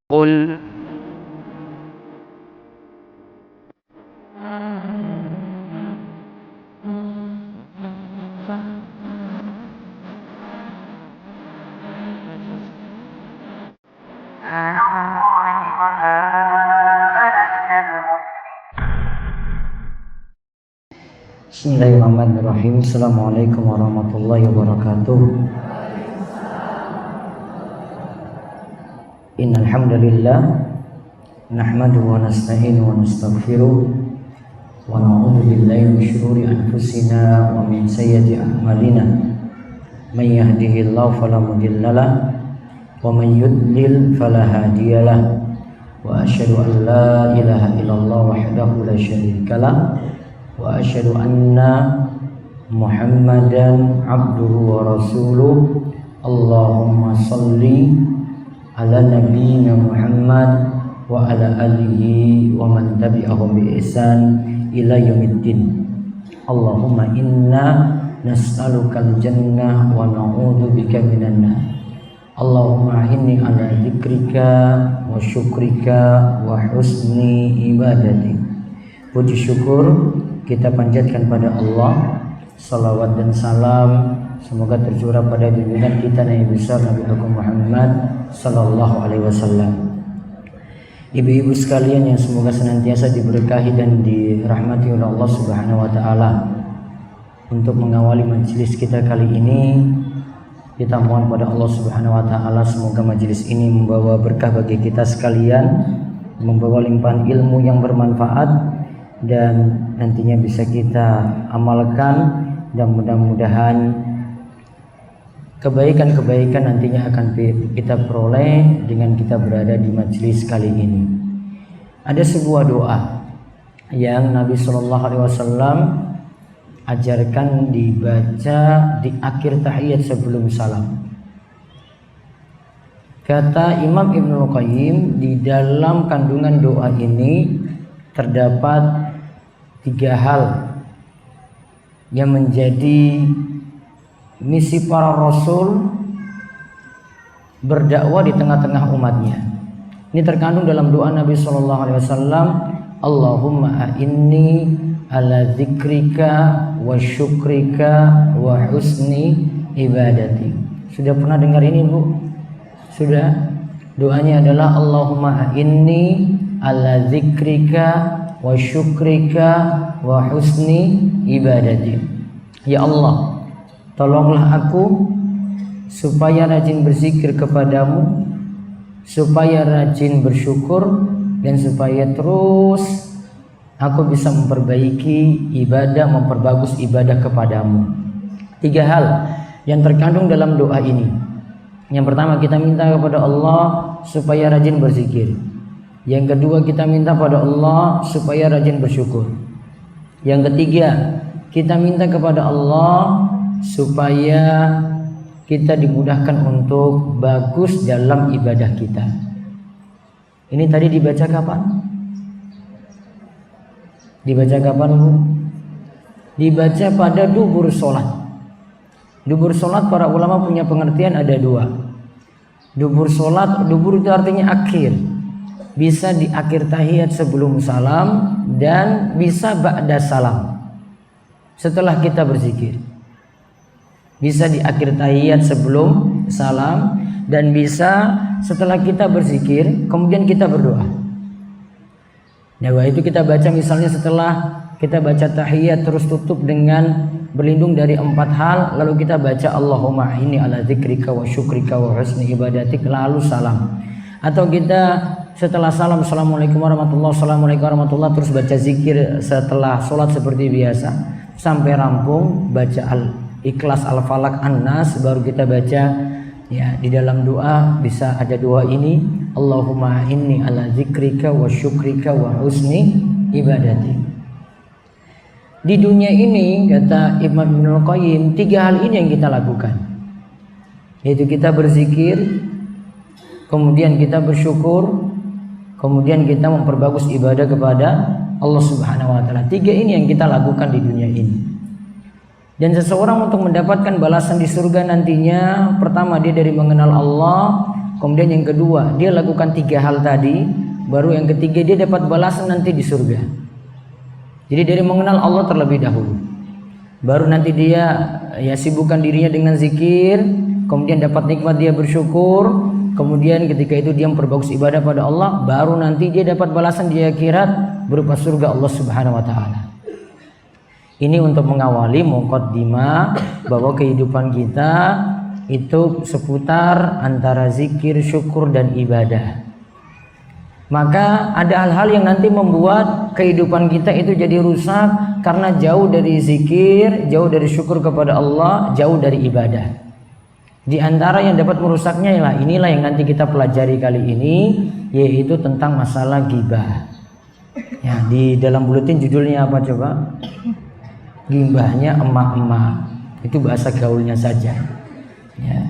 قل Bismillahirrahmanirrahim. Assalamualaikum warahmatullahi wabarakatuh. Innal hamdalillah nahmaduhu wa nasta'inuhu wa nastaghfiruh wa na'udzu billahi min shururi anfusina wa min sayyiati a'malina. May yahdihillahu fala mudhillalah wa may yudlil fala hadiyalah. Wa asyhadu an la ilaha illallah wahdahu la syarikalah wa asyhadu anna Muhammadan abduhu wa rasuluh. Allahumma salli ala nabiyyina Muhammad wa ala alihi wa man tabi'ahum bi ihsan ila yaumiddin. Allahumma inna nas'alukal jannah wa na'udzu bika minan nar. Allahumma inni ala dzikrika wa syukrika wa husni ibadati. Puji syukur kita panjatkan pada Allah, salawat dan salam semoga tercurah pada junjungan kita Nabi besar Nabi Agung Muhammad sallallahu alaihi wasallam. Ibu-ibu sekalian yang semoga senantiasa diberkahi dan dirahmati oleh Allah Subhanahu wa taala. Untuk mengawali majelis kita kali ini, kita mohon pada Allah Subhanahu wa taala semoga majelis ini membawa berkah bagi kita sekalian, membawa limpahan ilmu yang bermanfaat dan nantinya bisa kita amalkan, dan mudah-mudahan kebaikan-kebaikan nantinya akan kita peroleh dengan kita berada di majelis kali ini. Ada sebuah doa yang Nabi Shallallahu Alaihi Wasallam ajarkan dibaca di akhir tahiyat sebelum salam. Kata Imam Ibnul Qayyim, di dalam kandungan doa ini terdapat 3 hal yang menjadi misi para rasul berdakwah di tengah-tengah umatnya. Ini terkandung dalam doa Nabi Shallallahu Alaihi Wasallam, Allahumma a'inni ala dzikrika wa syukrika wa husni ibadati. Sudah pernah dengar ini, Bu? Sudah? Doanya adalah Allahumma a'inni ala dzikrika wa syukrika wa husni ibadati. Ya Allah, tolonglah aku supaya rajin berzikir kepadamu, supaya rajin bersyukur, dan supaya terus aku bisa memperbaiki ibadah, memperbagus ibadah kepadamu. 3 hal yang terkandung dalam doa ini. Yang pertama, kita minta kepada Allah supaya rajin berzikir. Yang kedua, kita minta pada Allah supaya rajin bersyukur. Yang ketiga, kita minta kepada Allah supaya kita dimudahkan untuk bagus dalam ibadah kita. Ini tadi dibaca kapan? Dibaca kapan, Bu? Dibaca pada dubur sholat. Dubur sholat para ulama punya pengertian ada 2. Dubur sholat, dubur itu artinya akhir. Bisa di akhir tahiyat sebelum salam dan bisa ba'da salam setelah kita berzikir. Bisa di akhir tahiyat sebelum salam dan bisa setelah kita berzikir kemudian kita berdoa. Doa itu kita baca misalnya setelah kita baca tahiyat terus tutup dengan berlindung dari 4 hal, lalu kita baca Allahumma inni ala dzikrika wa syukrika wa husni ibadatik lalu salam. Atau kita setelah salam assalamualaikum warahmatullahi wabarakatuh terus baca zikir setelah sholat seperti biasa sampai rampung, baca al-ikhlas, al-falak, an-nas, baru kita baca ya di dalam doa bisa ada doa ini, Allahumma inni ala dzikrika wa syukrika wa husni ibadati. Di dunia ini kata Imam Ibnul Qayyim 3 hal ini yang kita lakukan, yaitu kita berzikir, kemudian kita bersyukur, kemudian kita memperbagus ibadah kepada Allah Subhanahu wa taala. 3 ini yang kita lakukan di dunia ini. Dan seseorang untuk mendapatkan balasan di surga nantinya, pertama dia dari mengenal Allah, kemudian yang kedua dia lakukan 3 hal tadi, baru yang ketiga dia dapat balasan nanti di surga. Jadi dari mengenal Allah terlebih dahulu, baru nanti dia sibukkan dirinya dengan zikir, kemudian dapat nikmat dia bersyukur, kemudian ketika itu dia memperbagus ibadah pada Allah, baru nanti dia dapat balasan di akhirat berupa surga Allah Subhanahu wa taala. Ini untuk mengawali muqaddimah bahwa kehidupan kita itu seputar antara zikir, syukur dan ibadah. Maka ada hal-hal yang nanti membuat kehidupan kita itu jadi rusak karena jauh dari zikir, jauh dari syukur kepada Allah, jauh dari ibadah. Di antara yang dapat merusaknya inilah yang nanti kita pelajari kali ini, yaitu tentang masalah ghibah. Ya, di dalam buletin judulnya apa coba? Ghibahnya emak-emak. Itu bahasa gaulnya saja. Ya.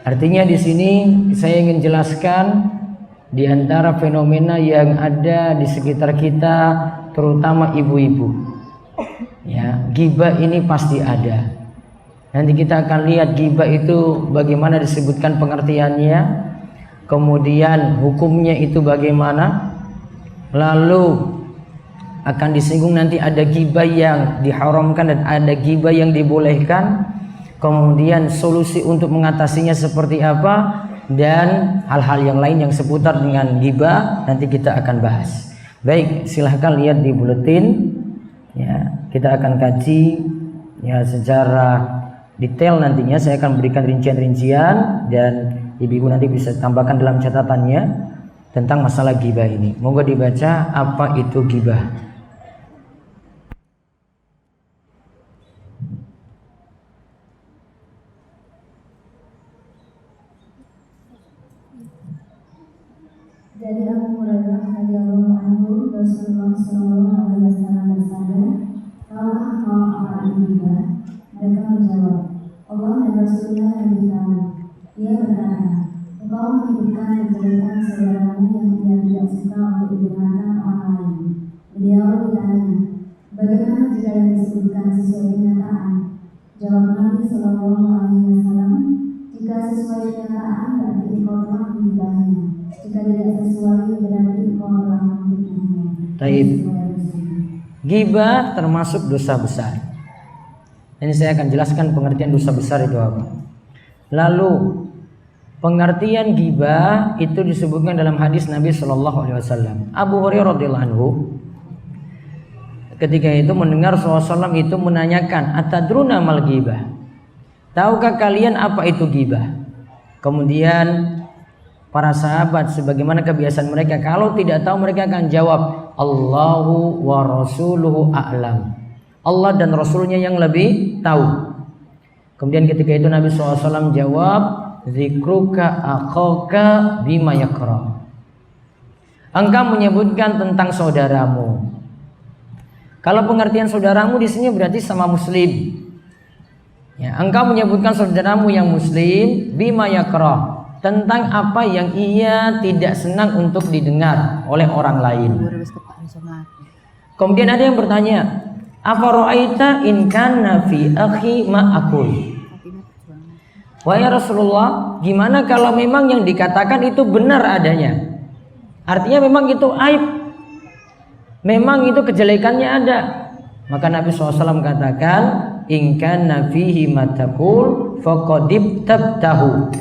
Artinya di sini saya ingin jelaskan di antara fenomena yang ada di sekitar kita, terutama ibu-ibu. Ya, ghibah ini pasti ada. Nanti kita akan lihat ghibah itu bagaimana disebutkan pengertiannya, kemudian hukumnya itu bagaimana, lalu akan disinggung nanti ada ghibah yang diharamkan dan ada ghibah yang dibolehkan, kemudian solusi untuk mengatasinya seperti apa, dan hal-hal yang lain yang seputar dengan ghibah nanti kita akan bahas. Baik, silahkan lihat di buletin. Ya, kita akan kaji ya secara detail nantinya. Saya akan berikan rincian-rincian dan ibu-ibu nanti bisa tambahkan dalam catatannya tentang masalah ghibah ini. Moga dibaca apa itu ghibah. Dari Abu Hurairah radhiyallahu anhu, Rasulullah sallallahu alaihi wasallam bersabda, "Kalau apa itu ghibah?" Mereka menjawab, "Allah dan Rasulnya lebih tahu." Dia berkata, "Engkau menyebutkan kejelekan saudaramu yang dia tidak suka untuk didengarkan orang lain." Beliau ditanya, "Bagaimana jika yang disebutkan sesuai kenyataan?" Jawab Nabi sallallahu alaihi wasallam, "Jika sesuai kenyataan berarti engkau telah menghibahnya. Jika tidak sesuai berarti engkau telah memfitnahnya." Taib. Ghibah termasuk dosa besar. Ini saya akan jelaskan pengertian dosa besar itu apa. Lalu pengertian ghibah itu disebutkan dalam hadis Nabi Shallallahu Alaihi Wasallam. Abu Hurairah radhiyallahu anhu ketika itu mendengar Rasulullah SAW itu menanyakan, "Atadruna mal ghibah?" Tahukah kalian apa itu ghibah? Kemudian para sahabat sebagaimana kebiasaan mereka, kalau tidak tahu mereka akan jawab, "Allahu wa rasuluhu a'lam." Allah dan Rasulnya yang lebih tahu. Kemudian ketika itu Nabi SAW jawab, "Zikruka akhaka bima yakra." Engkau menyebutkan tentang saudaramu. Kalau pengertian saudaramu di sini berarti sama muslim. Ya, engkau menyebutkan saudaramu yang muslim bima yakra, tentang apa yang ia tidak senang untuk didengar oleh orang lain. Kemudian ada yang bertanya, "Afara'aita in kana fi akhi ma aqul?" Wahai Rasulullah, gimana kalau memang yang dikatakan itu benar adanya? Artinya memang itu aib, memang itu kejelekannya ada. Maka Nabi SAW katakan, "In kana fihi ma taqul faqad tabtahu.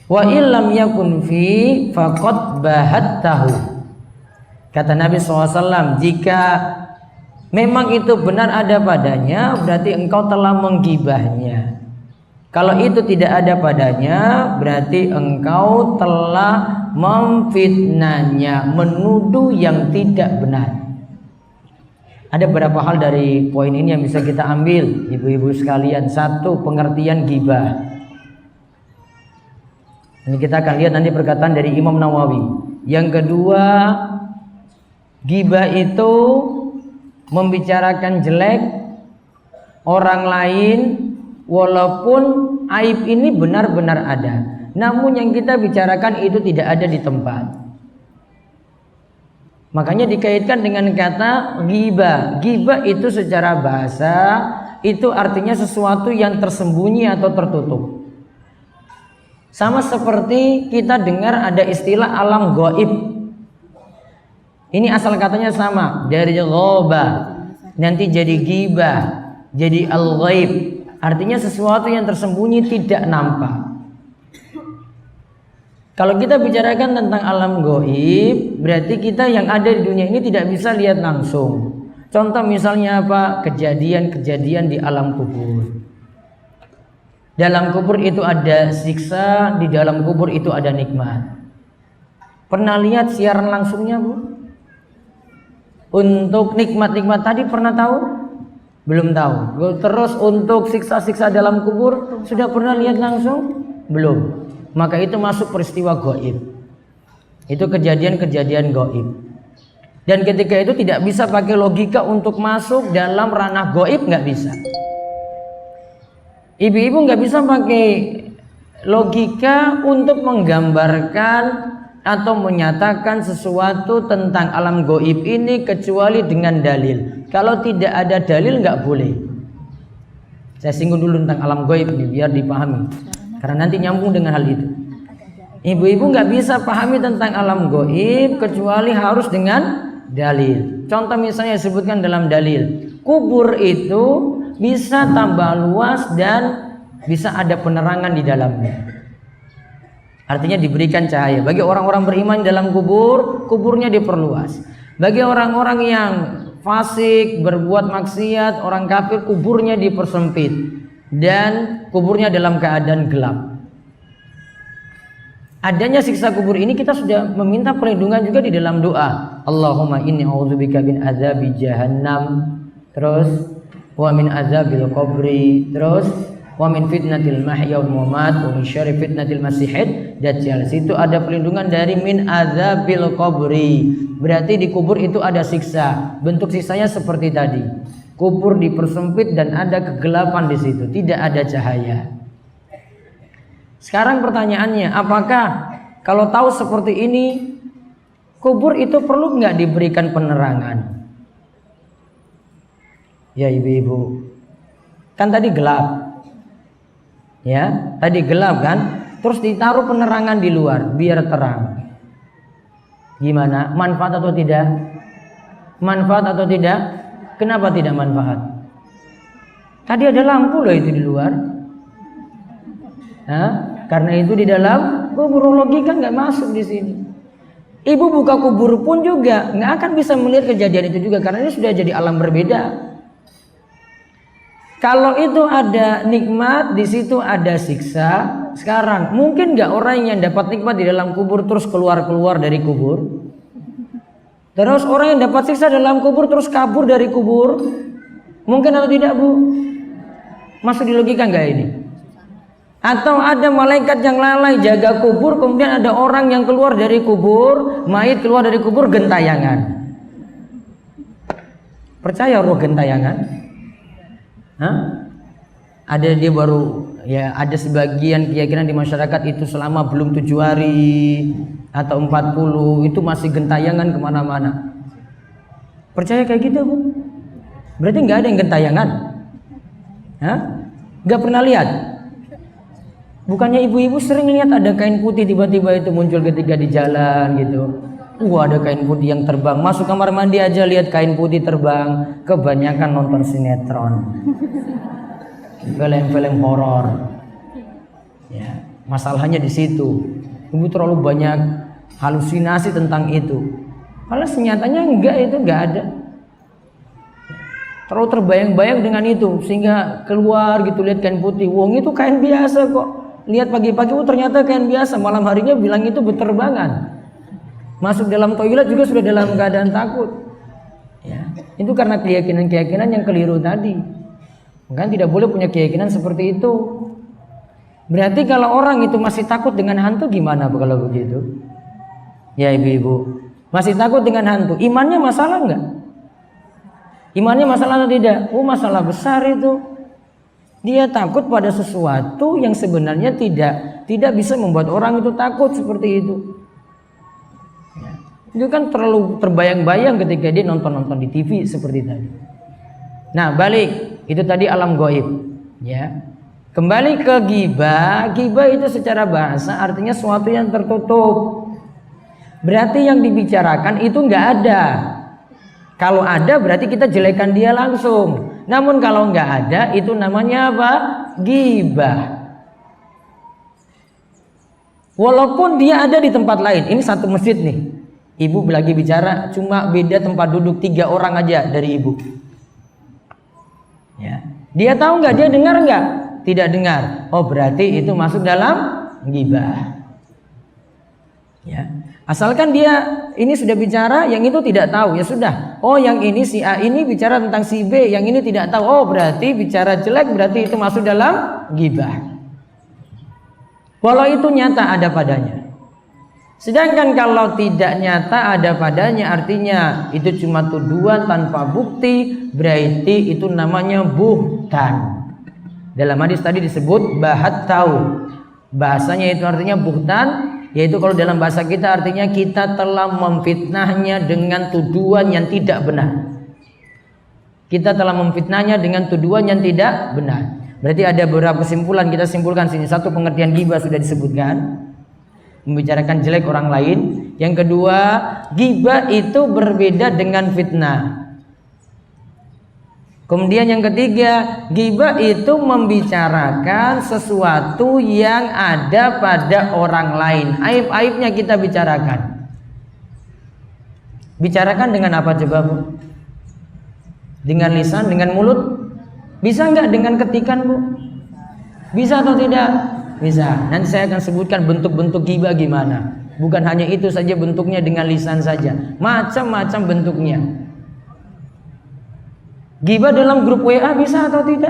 Wa illam yakun fi faqad bahattahu." Kata Nabi SAW, jika memang itu benar ada padanya, berarti engkau telah menggibahnya. Kalau itu tidak ada padanya, berarti engkau telah memfitnahnya, menuduh yang tidak benar. Ada beberapa hal dari poin ini yang bisa kita ambil, ibu-ibu sekalian. Satu, pengertian ghibah. Ini kita akan lihat nanti perkataan dari Imam Nawawi. Yang kedua, ghibah itu membicarakan jelek orang lain walaupun aib ini benar-benar ada, namun yang kita bicarakan itu tidak ada di tempat. Makanya dikaitkan dengan kata ghibah. Ghibah itu secara bahasa itu artinya sesuatu yang tersembunyi atau tertutup. Sama seperti kita dengar ada istilah alam gaib. Ini asal katanya sama, dari ghaba, nanti jadi ghibah, jadi al-ghaib. Artinya sesuatu yang tersembunyi tidak nampak. Kalau kita bicarakan tentang alam gaib, berarti kita yang ada di dunia ini tidak bisa lihat langsung. Contoh misalnya apa? Kejadian-kejadian di alam kubur. Dalam kubur itu ada siksa, di dalam kubur itu ada nikmat. Pernah lihat siaran langsungnya, Bu? Untuk nikmat-nikmat tadi pernah tahu? Belum tahu. Terus untuk siksa-siksa dalam kubur sudah pernah lihat langsung? Belum. Maka itu masuk peristiwa gaib. Itu kejadian-kejadian gaib. Dan ketika itu tidak bisa pakai logika untuk masuk dalam ranah gaib, nggak bisa. Ibu-ibu nggak bisa pakai logika untuk menggambarkan atau menyatakan sesuatu tentang alam gaib ini kecuali dengan dalil. Kalau tidak ada dalil nggak boleh. Saya singgung dulu tentang alam gaib ini biar dipahami, karena nanti nyambung dengan hal itu. Ibu-ibu nggak bisa pahami tentang alam gaib kecuali harus dengan dalil. Contoh misalnya disebutkan dalam dalil, kubur itu bisa tambah luas dan bisa ada penerangan di dalamnya. Artinya diberikan cahaya. Bagi orang-orang beriman dalam kubur, kuburnya diperluas. Bagi orang-orang yang fasik, berbuat maksiat, orang kafir, kuburnya dipersempit dan kuburnya dalam keadaan gelap. Adanya siksa kubur ini kita sudah meminta perlindungan juga di dalam doa. Allahumma inni a'udzubika min azabi jahannam. Terus wa min azabil qabri, terus wa min fitnatil mahya wal mamat wa min syarri fitnatil masiihid dajjal. Situ ada perlindungan dari min azabil qabri. Berarti di kubur itu ada siksa. Bentuk siksanya seperti tadi. Kubur dipersempit dan ada kegelapan di situ, tidak ada cahaya. Sekarang pertanyaannya, apakah kalau tahu seperti ini, kubur itu perlu nggak diberikan penerangan? Ya ibu-ibu, kan tadi gelap, ya tadi gelap kan, terus ditaruh penerangan di luar biar terang. Gimana? Manfaat atau tidak? Manfaat atau tidak? Kenapa tidak manfaat? Tadi ada lampu loh itu di luar. Karena itu di dalam kubur, logika nggak masuk di sini. Ibu buka kubur pun juga nggak akan bisa melihat kejadian itu juga karena ini sudah jadi alam berbeda. Kalau itu ada nikmat, di situ ada siksa. Sekarang mungkin nggak orang yang dapat nikmat di dalam kubur terus keluar dari kubur? Terus orang yang dapat siksa dalam kubur terus kabur dari kubur? Mungkin atau tidak, Bu? Masuk di logika nggak ini? Atau ada malaikat yang lalai jaga kubur, kemudian ada orang yang keluar dari kubur, mayit keluar dari kubur gentayangan. Percaya roh gentayangan? Ada dia baru ya, ada sebagian keyakinan di masyarakat itu selama belum 7 hari atau 40 itu masih gentayangan kemana-mana. Percaya kayak gitu, Bu? Berarti nggak ada yang gentayangan? Nggak pernah lihat? Bukannya ibu-ibu sering lihat ada kain putih tiba-tiba itu muncul ketika di jalan gitu. Ada kain putih yang terbang. Masuk kamar mandi aja lihat kain putih terbang. Kebanyakan nonton sinetron, film-film horor. Ya, masalahnya di situ. Ibu terlalu banyak halusinasi tentang itu. Kalau senyatanya enggak ada. Terlalu terbayang-bayang dengan itu sehingga keluar gitu lihat kain putih. Wong itu kain biasa kok. Lihat pagi-pagi ternyata kain biasa. Malam harinya bilang itu berterbangan. Masuk dalam toilet juga sudah dalam keadaan takut. Ya, itu karena keyakinan-keyakinan yang keliru tadi. Kan tidak boleh punya keyakinan seperti itu. Berarti kalau orang itu masih takut dengan hantu gimana kalau begitu? Ya ibu-ibu, masih takut dengan hantu, imannya masalah enggak? Imannya masalah atau tidak? Masalah besar itu. Dia takut pada sesuatu yang sebenarnya tidak bisa membuat orang itu takut seperti itu. Itu kan terlalu terbayang-bayang ketika dia nonton di TV seperti tadi. Nah, balik itu tadi alam gaib, ya. Kembali ke ghibah. Ghibah itu secara bahasa artinya sesuatu yang tertutup. Berarti yang dibicarakan itu nggak ada. Kalau ada berarti kita jelekan dia langsung. Namun kalau nggak ada itu namanya apa? Ghibah. Walaupun dia ada di tempat lain. Ini satu masjid nih. Ibu lagi bicara, cuma beda tempat duduk 3 orang aja dari ibu. Ya. Dia tahu nggak? Dia dengar nggak? Tidak dengar. Oh berarti itu masuk dalam ghibah. Ya. Asalkan dia ini sudah bicara, yang itu tidak tahu, ya sudah. Oh yang ini si A ini bicara tentang si B, yang ini tidak tahu. Oh berarti bicara jelek, berarti itu masuk dalam ghibah. Walau itu nyata ada padanya. Sedangkan kalau tidak nyata ada padanya, artinya itu cuma tuduhan tanpa bukti, berarti itu namanya buhtan. Dalam hadis tadi disebut bahat tahu. Bahasanya itu artinya buhtan, yaitu kalau dalam bahasa kita artinya kita telah memfitnahnya dengan tuduhan yang tidak benar. Kita telah memfitnahnya dengan tuduhan yang tidak benar. Berarti ada beberapa kesimpulan, kita simpulkan sini. Satu, pengertian ghibah sudah disebutkan, membicarakan jelek orang lain. Yang kedua, ghibah itu berbeda dengan fitnah. Kemudian yang ketiga, ghibah itu membicarakan sesuatu yang ada pada orang lain. Aib-aibnya kita bicarakan. Bicarakan dengan apa coba Bu? Dengan lisan, dengan mulut? Bisa nggak dengan ketikan Bu? Bisa atau tidak? Bisa. Nanti saya akan sebutkan bentuk-bentuk ghibah gimana. Bukan hanya itu saja bentuknya dengan lisan saja. Macam-macam bentuknya. Ghibah dalam grup WA bisa atau tidak?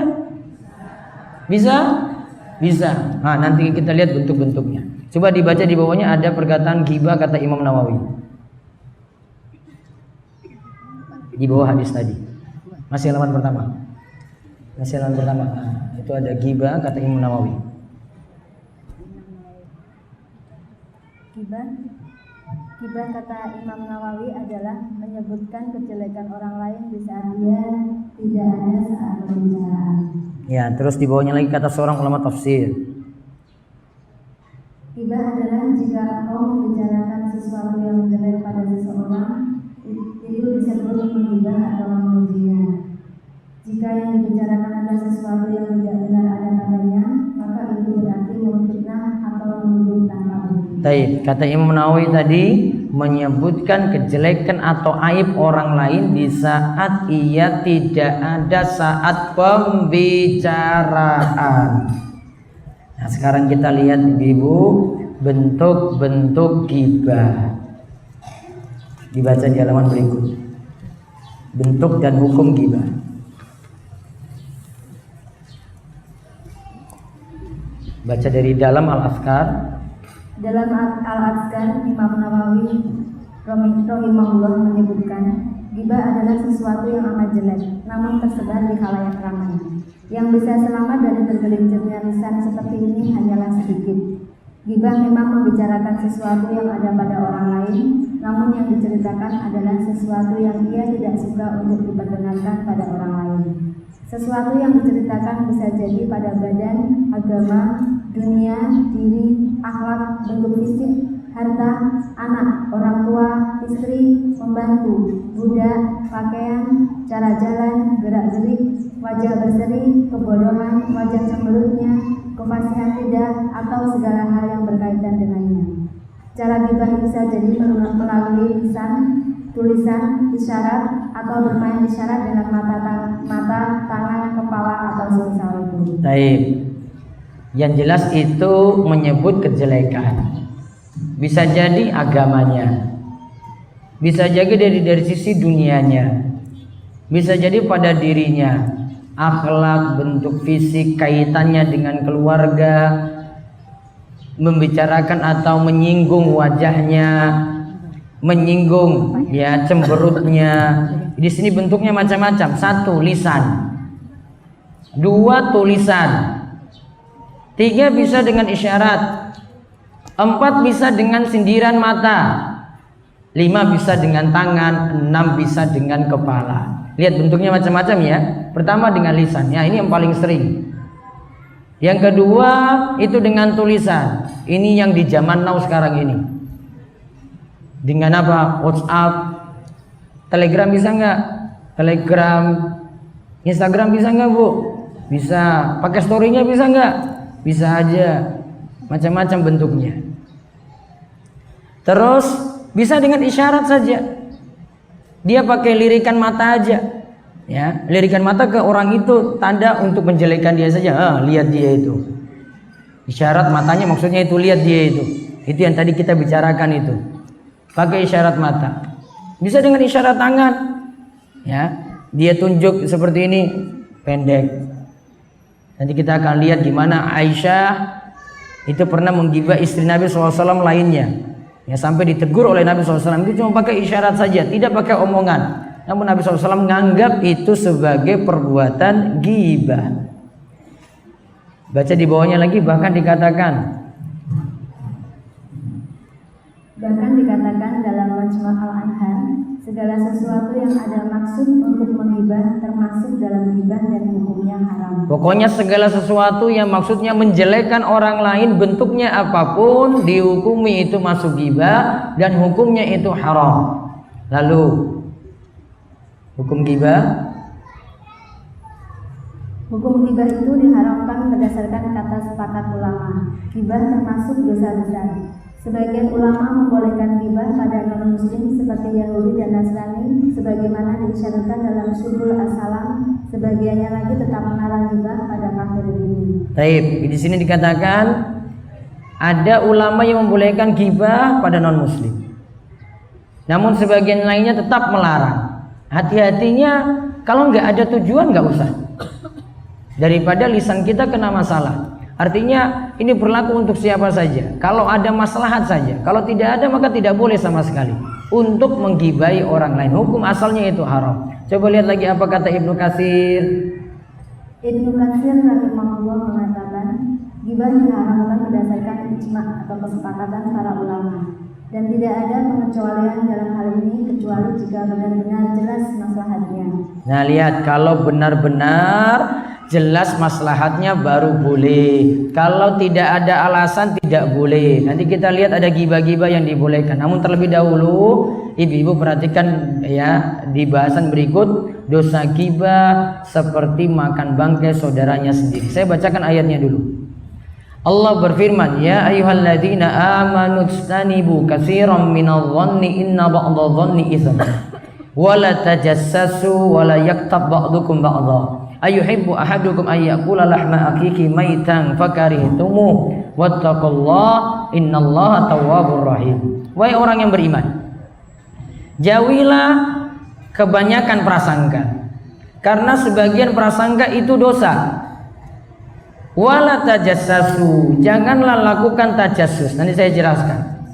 Bisa? Bisa. Nah, nanti kita lihat bentuk-bentuknya. Coba dibaca di bawahnya ada perkataan ghibah kata Imam Nawawi. Di bawah hadis tadi. Masih halaman pertama. Masih halaman pertama. Nah, itu ada ghibah kata Imam Nawawi. Ghibah kata Imam Nawawi adalah menyebutkan kejelekan orang lain di saat dia tidak ada saat pembicaraan. Ya, terus di bawahnya lagi kata seorang ulama tafsir. Ghibah adalah jika engkau membicarakan sesuatu yang jelek pada seseorang, itu disebut menghibah atau memujinya. Jika yang dibicarakan adalah sesuatu yang tidak benar ada padanya, maka itu berarti memfitnah atau menuduh tanpa bukti. Baik, kata Imam Nawawi tadi menyebutkan kejelekan atau aib orang lain di saat ia tidak ada saat pembicaraan. Nah, sekarang kita lihat Ibu bentuk-bentuk ghibah. Dibaca di halaman berikut. Bentuk dan hukum ghibah. Baca dari dalam Al-Azkar. Dalam Al-Azkar, Imam Nawawi rahimahullah menyebutkan, ghibah adalah sesuatu yang amat jelek, namun tersebar di khalayak ramai. Yang bisa selamat dari tergelincirnya lisan seperti ini hanyalah sedikit. Ghibah memang membicarakan sesuatu yang ada pada orang lain, namun yang diceritakan adalah sesuatu yang ia tidak suka untuk diperdengarkan pada orang lain. Sesuatu yang diceritakan bisa jadi pada badan, agama, dunia, diri, akhlak, bentuk fisik, harta, anak, orang tua, istri, pembantu, budak, pakaian, cara jalan, gerak-gerik, wajah berseri, kebodohan, wajah cemberutnya, kefasihan lidah, atau segala hal yang berkaitan dengannya. Cara ghibah bisa jadi melalui lisan, tulisan, isyarat, atau bermain isyarat dengan mata, tangan, kepala, atau semisal itu. Baik. Yang jelas itu menyebut kejelekan. Bisa jadi agamanya. Bisa jadi dari sisi dunianya. Bisa jadi pada dirinya. Akhlak, bentuk fisik, kaitannya dengan keluarga, membicarakan atau menyinggung wajahnya, menyinggung ya cemberutnya. Di sini bentuknya macam-macam. 1, lisan. 2, tulisan. 3, bisa dengan isyarat. 4, bisa dengan sindiran mata. 5, bisa dengan tangan. 6, bisa dengan kepala. Lihat bentuknya macam-macam ya. Pertama dengan lisan. Ya, ini yang paling sering. Yang kedua itu dengan tulisan. Ini yang di zaman now sekarang ini. Dengan apa? WhatsApp, Telegram bisa nggak? Telegram, Instagram bisa nggak Bu? Bisa. Pakai storynya bisa nggak? Bisa aja. Macam-macam bentuknya. Terus bisa dengan isyarat saja. Dia pakai lirikan mata aja. Ya, lirikan mata ke orang itu tanda untuk menjelekkan dia saja. Lihat dia itu. Isyarat matanya maksudnya itu lihat dia itu. Itu yang tadi kita bicarakan itu. Pakai isyarat mata. Bisa dengan isyarat tangan. Ya, dia tunjuk seperti ini pendek. Nanti kita akan lihat gimana Aisyah itu pernah menggibah istri Nabi SAW lainnya. Ya, sampai ditegur oleh Nabi SAW. Itu cuma pakai isyarat saja, tidak pakai omongan. Namun Nabi SAW menganggap itu sebagai perbuatan ghibah. Baca di bawahnya lagi, bahkan dikatakan dalam Majmu' Al-Anhar, segala sesuatu yang ada maksud untuk menghibah termasuk dalam ghibah dan hukumnya haram. Pokoknya segala sesuatu yang maksudnya menjelekkan orang lain, bentuknya apapun, dihukumi itu masuk ghibah dan hukumnya itu haram. Lalu hukum ghibah? Hukum ghibah itu diharamkan berdasarkan kata sepakat ulama. Ghibah termasuk dosa besar. Sebagian ulama membolehkan ghibah pada non-muslim seperti Yahudi dan Nasrani, sebagaimana disyaratkan dalam Subul As-Salam. Sebagiannya lagi tetap melarang ghibah pada kafir ini. Baik, di sini dikatakan ada ulama yang membolehkan ghibah pada non-muslim. Namun sebagian lainnya tetap melarang. Hati-hatinya kalau nggak ada tujuan nggak usah. Daripada lisan kita kena masalah. Artinya ini berlaku untuk siapa saja. Kalau ada maslahat saja. Kalau tidak ada maka tidak boleh sama sekali untuk menggibai orang lain. Hukum asalnya itu haram. Coba lihat lagi apa kata Ibnu Katsir. Ibnu Katsir rahimahullah mengatakan, ghibah diharamkan berdasarkan ijma' atau kesepakatan para ulama. Dan tidak ada pengecualian dalam hal ini kecuali jika benar-benar jelas maslahatnya. Nah, lihat, kalau benar-benar jelas maslahatnya baru boleh. Kalau tidak ada alasan tidak boleh. Nanti kita lihat ada ghibah-ghibah yang dibolehkan. Namun terlebih dahulu ibu-ibu perhatikan ya di bahasan berikut, dosa ghibah seperti makan bangkai saudaranya sendiri. Saya bacakan ayatnya dulu. Allah berfirman, ya ayyuhalladzina amanu ijtanibu katsiran minadh-dhanni inna ba'dadh-dhanni itsm wa la tajassasu wa la yaktab ba'dukum ba'dha ayuhibbu ahadukum ay ya'kula lahma akhihi maitan fakarihtumuh wattaqullaha innallaha tawwabur rahim. Wahai orang yang beriman, jauhilah kebanyakan prasangka, karena sebagian prasangka itu dosa. Wala tajassasu, janganlah lakukan tajassus. Nanti saya jelaskan.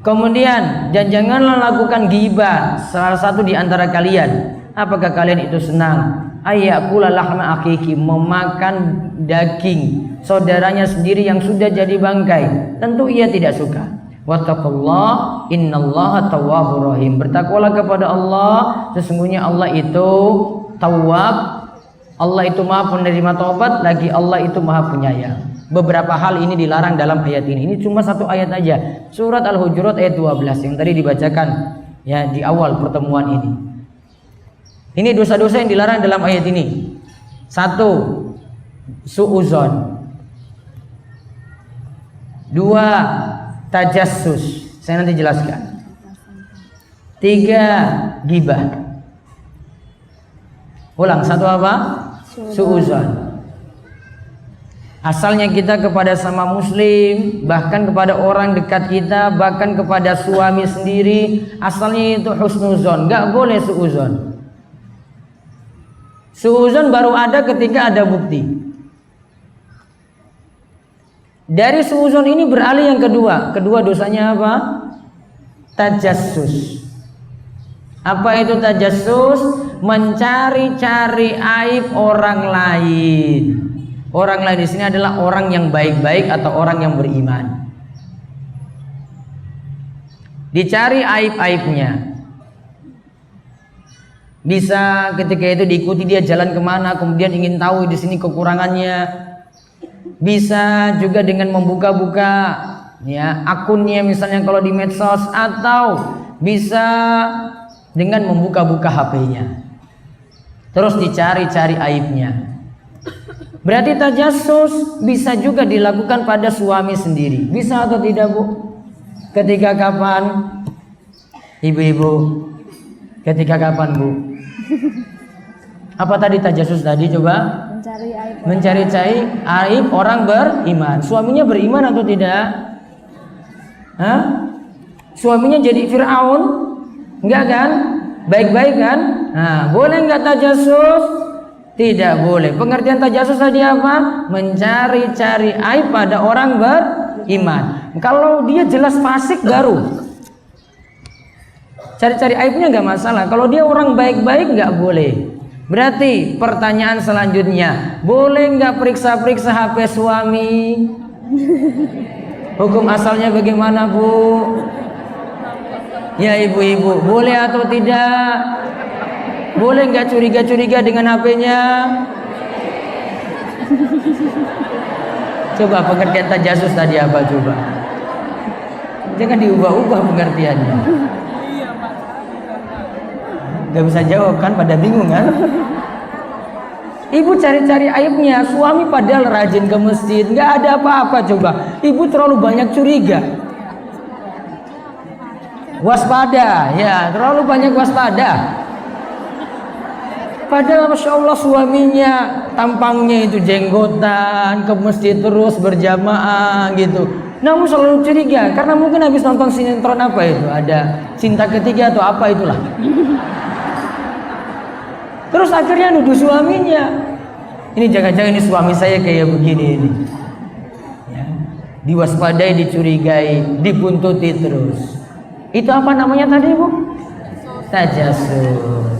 Kemudian dan janganlah lakukan ghibah salah satu di antara kalian. Apakah kalian itu senang ayyakula lahma akhihi, memakan daging saudaranya sendiri yang sudah jadi bangkai? Tentu ia tidak suka. Wattaqullah innallaha tawwabur rahim. Bertakwalah kepada Allah, sesungguhnya Allah itu tawwab. Allah itu maha penerima taubat, lagi Allah itu maha penyayang. Beberapa hal ini dilarang dalam ayat ini. Ini cuma satu ayat aja. Surat Al-Hujurat ayat 12 yang tadi dibacakan ya di awal pertemuan ini. Ini dosa-dosa yang dilarang dalam ayat ini. 1. Su'uzon. 2. Tajassus. Saya nanti jelaskan. 3. Ghibah. Ulang, 1 apa? Su'uzon. Asalnya kita kepada sama muslim, bahkan kepada orang dekat kita, bahkan kepada suami sendiri, asalnya itu husnuzon, gak boleh su'uzon. Su'uzon baru ada ketika ada bukti. Dari su'uzon ini beralih yang kedua. Kedua dosanya apa? Tajassus. Apa itu tajassus? Mencari-cari aib orang lain. Orang lain di sini adalah orang yang baik-baik atau orang yang beriman. Dicari aib-aibnya. Bisa ketika itu diikuti dia jalan kemana, kemudian ingin tahu di sini kekurangannya. bisa juga dengan membuka-buka ya akunnya misalnya kalau di medsos, atau bisa dengan membuka-buka HP-nya. Terus dicari-cari aibnya. Berarti tajassus bisa juga dilakukan pada suami sendiri. Bisa atau tidak, Bu? Ketika kapan? Ibu-ibu, ketika kapan, Bu? Apa tadi tajassus tadi? Coba. Mencari-cari aib orang beriman. Suaminya beriman atau tidak? Hah? Suaminya jadi Fir'aun? Enggak kan? Baik-baik kan? Nah, boleh enggak tajassus? Tidak boleh. Pengertian tajassus tadi apa? Mencari-cari aib pada orang beriman. Kalau dia jelas fasik baru cari-cari aibnya enggak masalah. Kalau dia orang baik-baik enggak boleh. Berarti pertanyaan selanjutnya, boleh enggak periksa-periksa HP suami? Hukum asalnya bagaimana, Bu? Ya ibu-ibu, boleh atau tidak? Boleh nggak curiga-curiga dengan HP-nya? Coba pengertian tajassus tadi apa coba? Jangan diubah-ubah pengertiannya. Gak bisa jawab kan, pada bingung kan? Ibu cari-cari aibnya, suami padahal rajin ke masjid, nggak ada apa-apa coba. Ibu terlalu banyak curiga. Waspada, ya terlalu banyak waspada. Padahal Masya Allah suaminya tampangnya itu jenggotan, ke masjid terus berjamaah gitu. Namun selalu curiga, karena mungkin habis nonton sinetron apa itu, ada Cinta Ketiga atau apa itulah. Terus akhirnya nuduh suaminya. Ini jangan-jangan ini suami saya kayak begini ini. Ya. Diwaspadai, dicurigai, dibuntuti terus. Itu apa namanya tadi, Bu? Tajassus.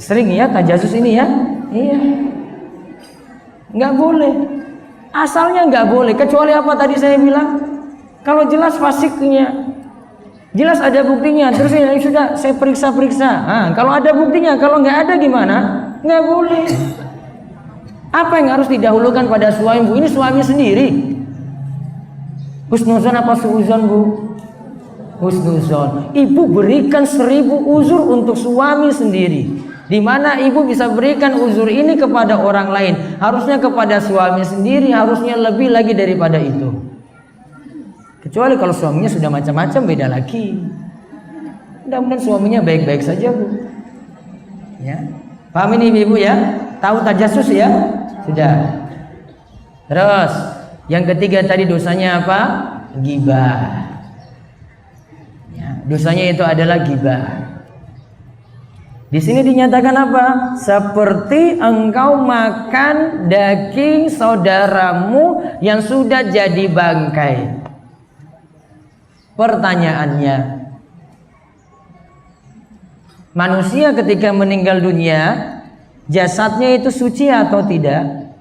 Sering ya tajassus ini ya? Iya. Nggak boleh. Asalnya nggak boleh. Kecuali apa tadi saya bilang? Kalau jelas fasiknya, jelas ada buktinya. Terus ya sudah saya periksa-periksa. Nah, kalau ada buktinya, kalau nggak ada gimana? Nggak boleh. Apa yang harus didahulukan pada suami, Bu? Ini suami sendiri. Husnuzon apa suuzon, Bu? Husnuzon. Ibu berikan 1000 uzur untuk suami sendiri. Di mana ibu bisa berikan uzur ini kepada orang lain, harusnya kepada suami sendiri, harusnya lebih lagi daripada itu. Kecuali kalau suaminya sudah macam-macam, beda lagi. Mudah-mudahan suaminya baik-baik saja, Bu. Ya, paham ini ibu ya? Tahu tajassus ya? Sudah. Terus yang ketiga tadi dosanya apa? Ghibah. Ya, dosanya itu adalah ghibah. Di sini dinyatakan apa? Seperti engkau makan daging saudaramu yang sudah jadi bangkai. Pertanyaannya, manusia ketika meninggal dunia, jasadnya itu suci atau tidak?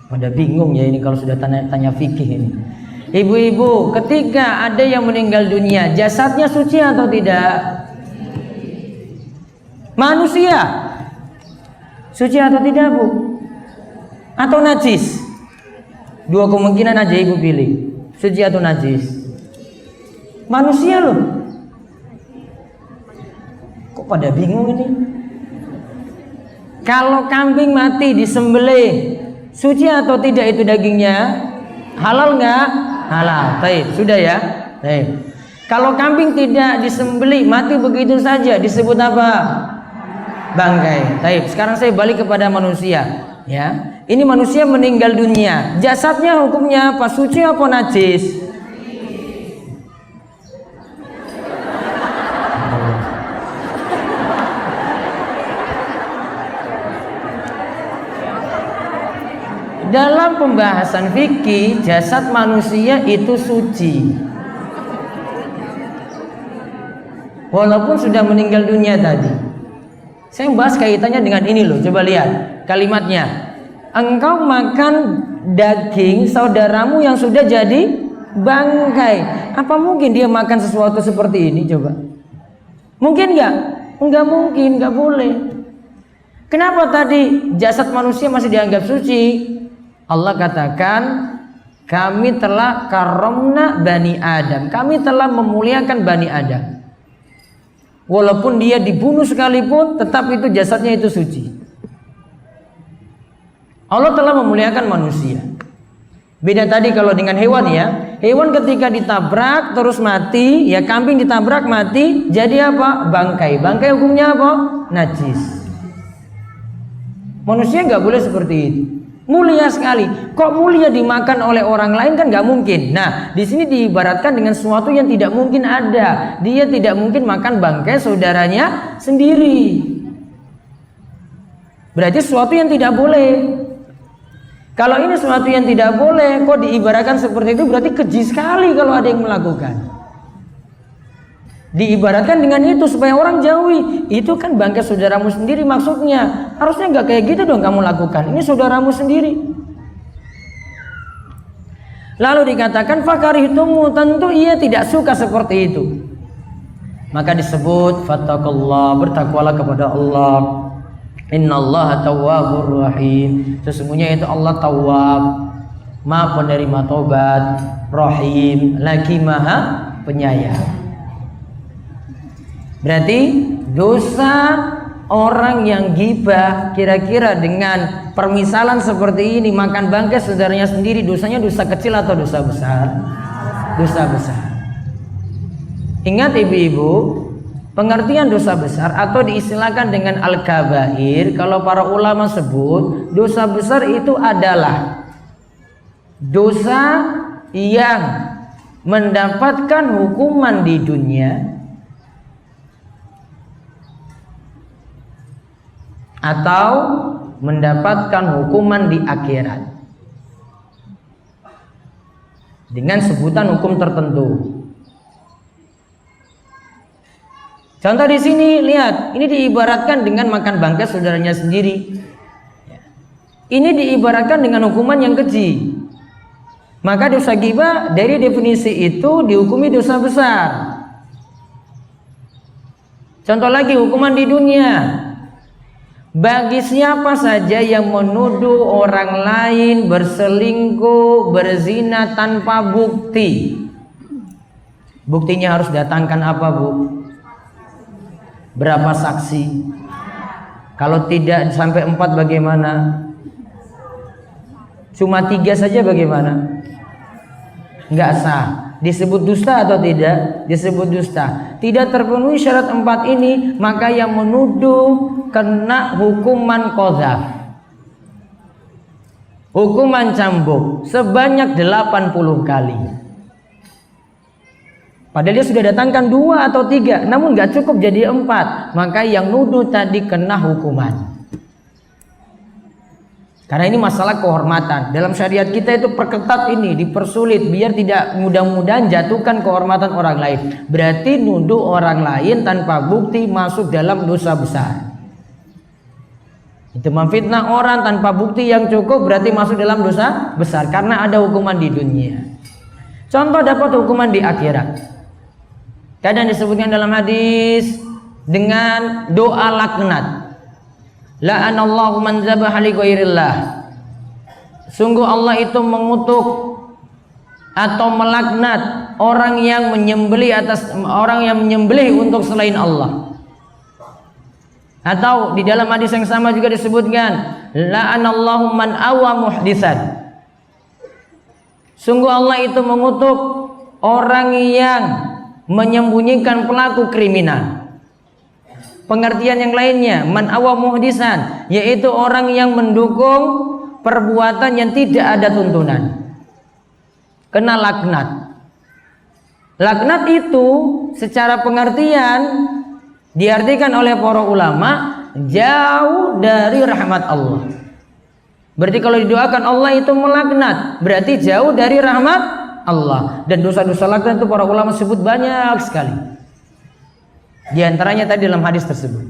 Pada bingung ya ini kalau sudah tanya fikih ini. Ibu-ibu, ketika ada yang meninggal dunia, jasadnya suci atau tidak? Manusia suci atau tidak, Bu? Atau najis? Dua kemungkinan aja ibu pilih, suci atau najis. Manusia loh. Kok pada bingung ini? Kalau kambing mati disembelih, suci atau tidak itu dagingnya? Halal nggak? Halal. Baik, sudah ya. Baik. Kalau kambing tidak disembelih, mati begitu saja, disebut apa? Bangkai. Baik. Sekarang saya balik kepada manusia. Ya, ini manusia meninggal dunia. Jasadnya hukumnya apa? Suci apa najis? Dalam pembahasan fikih, jasad manusia itu suci. Walaupun sudah meninggal dunia tadi. Saya bahas kaitannya dengan ini loh. Coba lihat kalimatnya. Engkau makan daging saudaramu yang sudah jadi bangkai. Apa mungkin dia makan sesuatu seperti ini? Coba. Mungkin nggak? Nggak mungkin, nggak boleh. Kenapa tadi jasad manusia masih dianggap suci? Allah katakan, kami telah karomna Bani Adam. Kami telah memuliakan Bani Adam. Walaupun dia dibunuh sekalipun, tetap itu jasadnya itu suci. Allah telah memuliakan manusia. Beda tadi kalau dengan hewan ya. Hewan ketika ditabrak terus mati, ya kambing ditabrak mati, jadi apa? Bangkai. Bangkai hukumnya apa? Najis. Manusia nggak boleh seperti itu. Mulia sekali. Kok mulia dimakan oleh orang lain kan nggak mungkin. Nah, di sini diibaratkan dengan sesuatu yang tidak mungkin ada. Dia tidak mungkin makan bangkai saudaranya sendiri. Berarti sesuatu yang tidak boleh. Kalau ini sesuatu yang tidak boleh, kok diibaratkan seperti itu, berarti keji sekali kalau ada yang melakukan. Diibaratkan dengan itu supaya orang jauhi. Itu kan bangkai saudaramu sendiri maksudnya. Harusnya nggak kayak gitu dong kamu lakukan. Ini saudaramu sendiri. Lalu dikatakan fakarihtumu, tentu ia tidak suka seperti itu. Maka disebut fattaqullah, bertakwalah kepada Allah. Innallaha tawwabur rahim. Sesungguhnya itu Allah Tawwab, Maha penerima tobat, Rahim, lagi Maha penyayang. Berarti dosa orang yang ghibah kira-kira dengan permisalan seperti ini, makan bangkai saudaranya sendiri, dosanya dosa kecil atau dosa besar? Dosa besar. Ingat ibu-ibu, pengertian dosa besar atau diistilahkan dengan al-kabair, kalau para ulama sebut, dosa besar itu adalah dosa yang mendapatkan hukuman di dunia atau mendapatkan hukuman di akhirat dengan sebutan hukum tertentu. Contoh di sini lihat, ini diibaratkan dengan makan bangkai saudaranya sendiri. Ini diibaratkan dengan hukuman yang keji. Maka dosa ghibah dari definisi itu dihukumi dosa besar. Contoh lagi hukuman di dunia. Bagi siapa saja yang menuduh orang lain berselingkuh, berzina tanpa bukti. Buktinya harus datangkan apa, Bu? Berapa saksi? Kalau tidak sampai 4 bagaimana? Cuma 3 saja bagaimana? Enggak sah. Disebut dusta atau tidak? Disebut dusta. Tidak terpenuhi syarat 4 ini, maka yang menuduh kena hukuman qadzaf, hukuman cambuk sebanyak 80 kali. Padahal dia sudah datangkan 2 atau 3, namun nggak cukup jadi 4, maka yang nuduh tadi kena hukuman. Karena ini masalah kehormatan. Dalam syariat kita itu perketat ini, dipersulit biar tidak mudah-mudahan jatuhkan kehormatan orang lain. Berarti nuduh orang lain tanpa bukti masuk dalam dosa besar. Itu memfitnah orang tanpa bukti yang cukup berarti masuk dalam dosa besar karena ada hukuman di dunia. Contoh dapat hukuman di akhirat. Kadang disebutkan dalam hadis dengan doa laknat. La'anallahu man zabaha li ghairillah. Sungguh Allah itu mengutuk atau melaknat orang yang menyembelih untuk selain Allah. Atau di dalam hadis yang sama juga disebutkan la'anallahu man awa muhdisan. Sungguh Allah itu mengutuk orang yang menyembunyikan pelaku kriminal. Pengertian yang lainnya, man awa muhdisan, yaitu orang yang mendukung perbuatan yang tidak ada tuntunan. Kena laknat. Laknat itu secara pengertian diartikan oleh para ulama jauh dari rahmat Allah. Berarti kalau didoakan Allah itu melaknat, berarti jauh dari rahmat Allah. Dan dosa-dosa laknat itu para ulama sebut banyak sekali. Di antaranya tadi dalam hadis tersebut.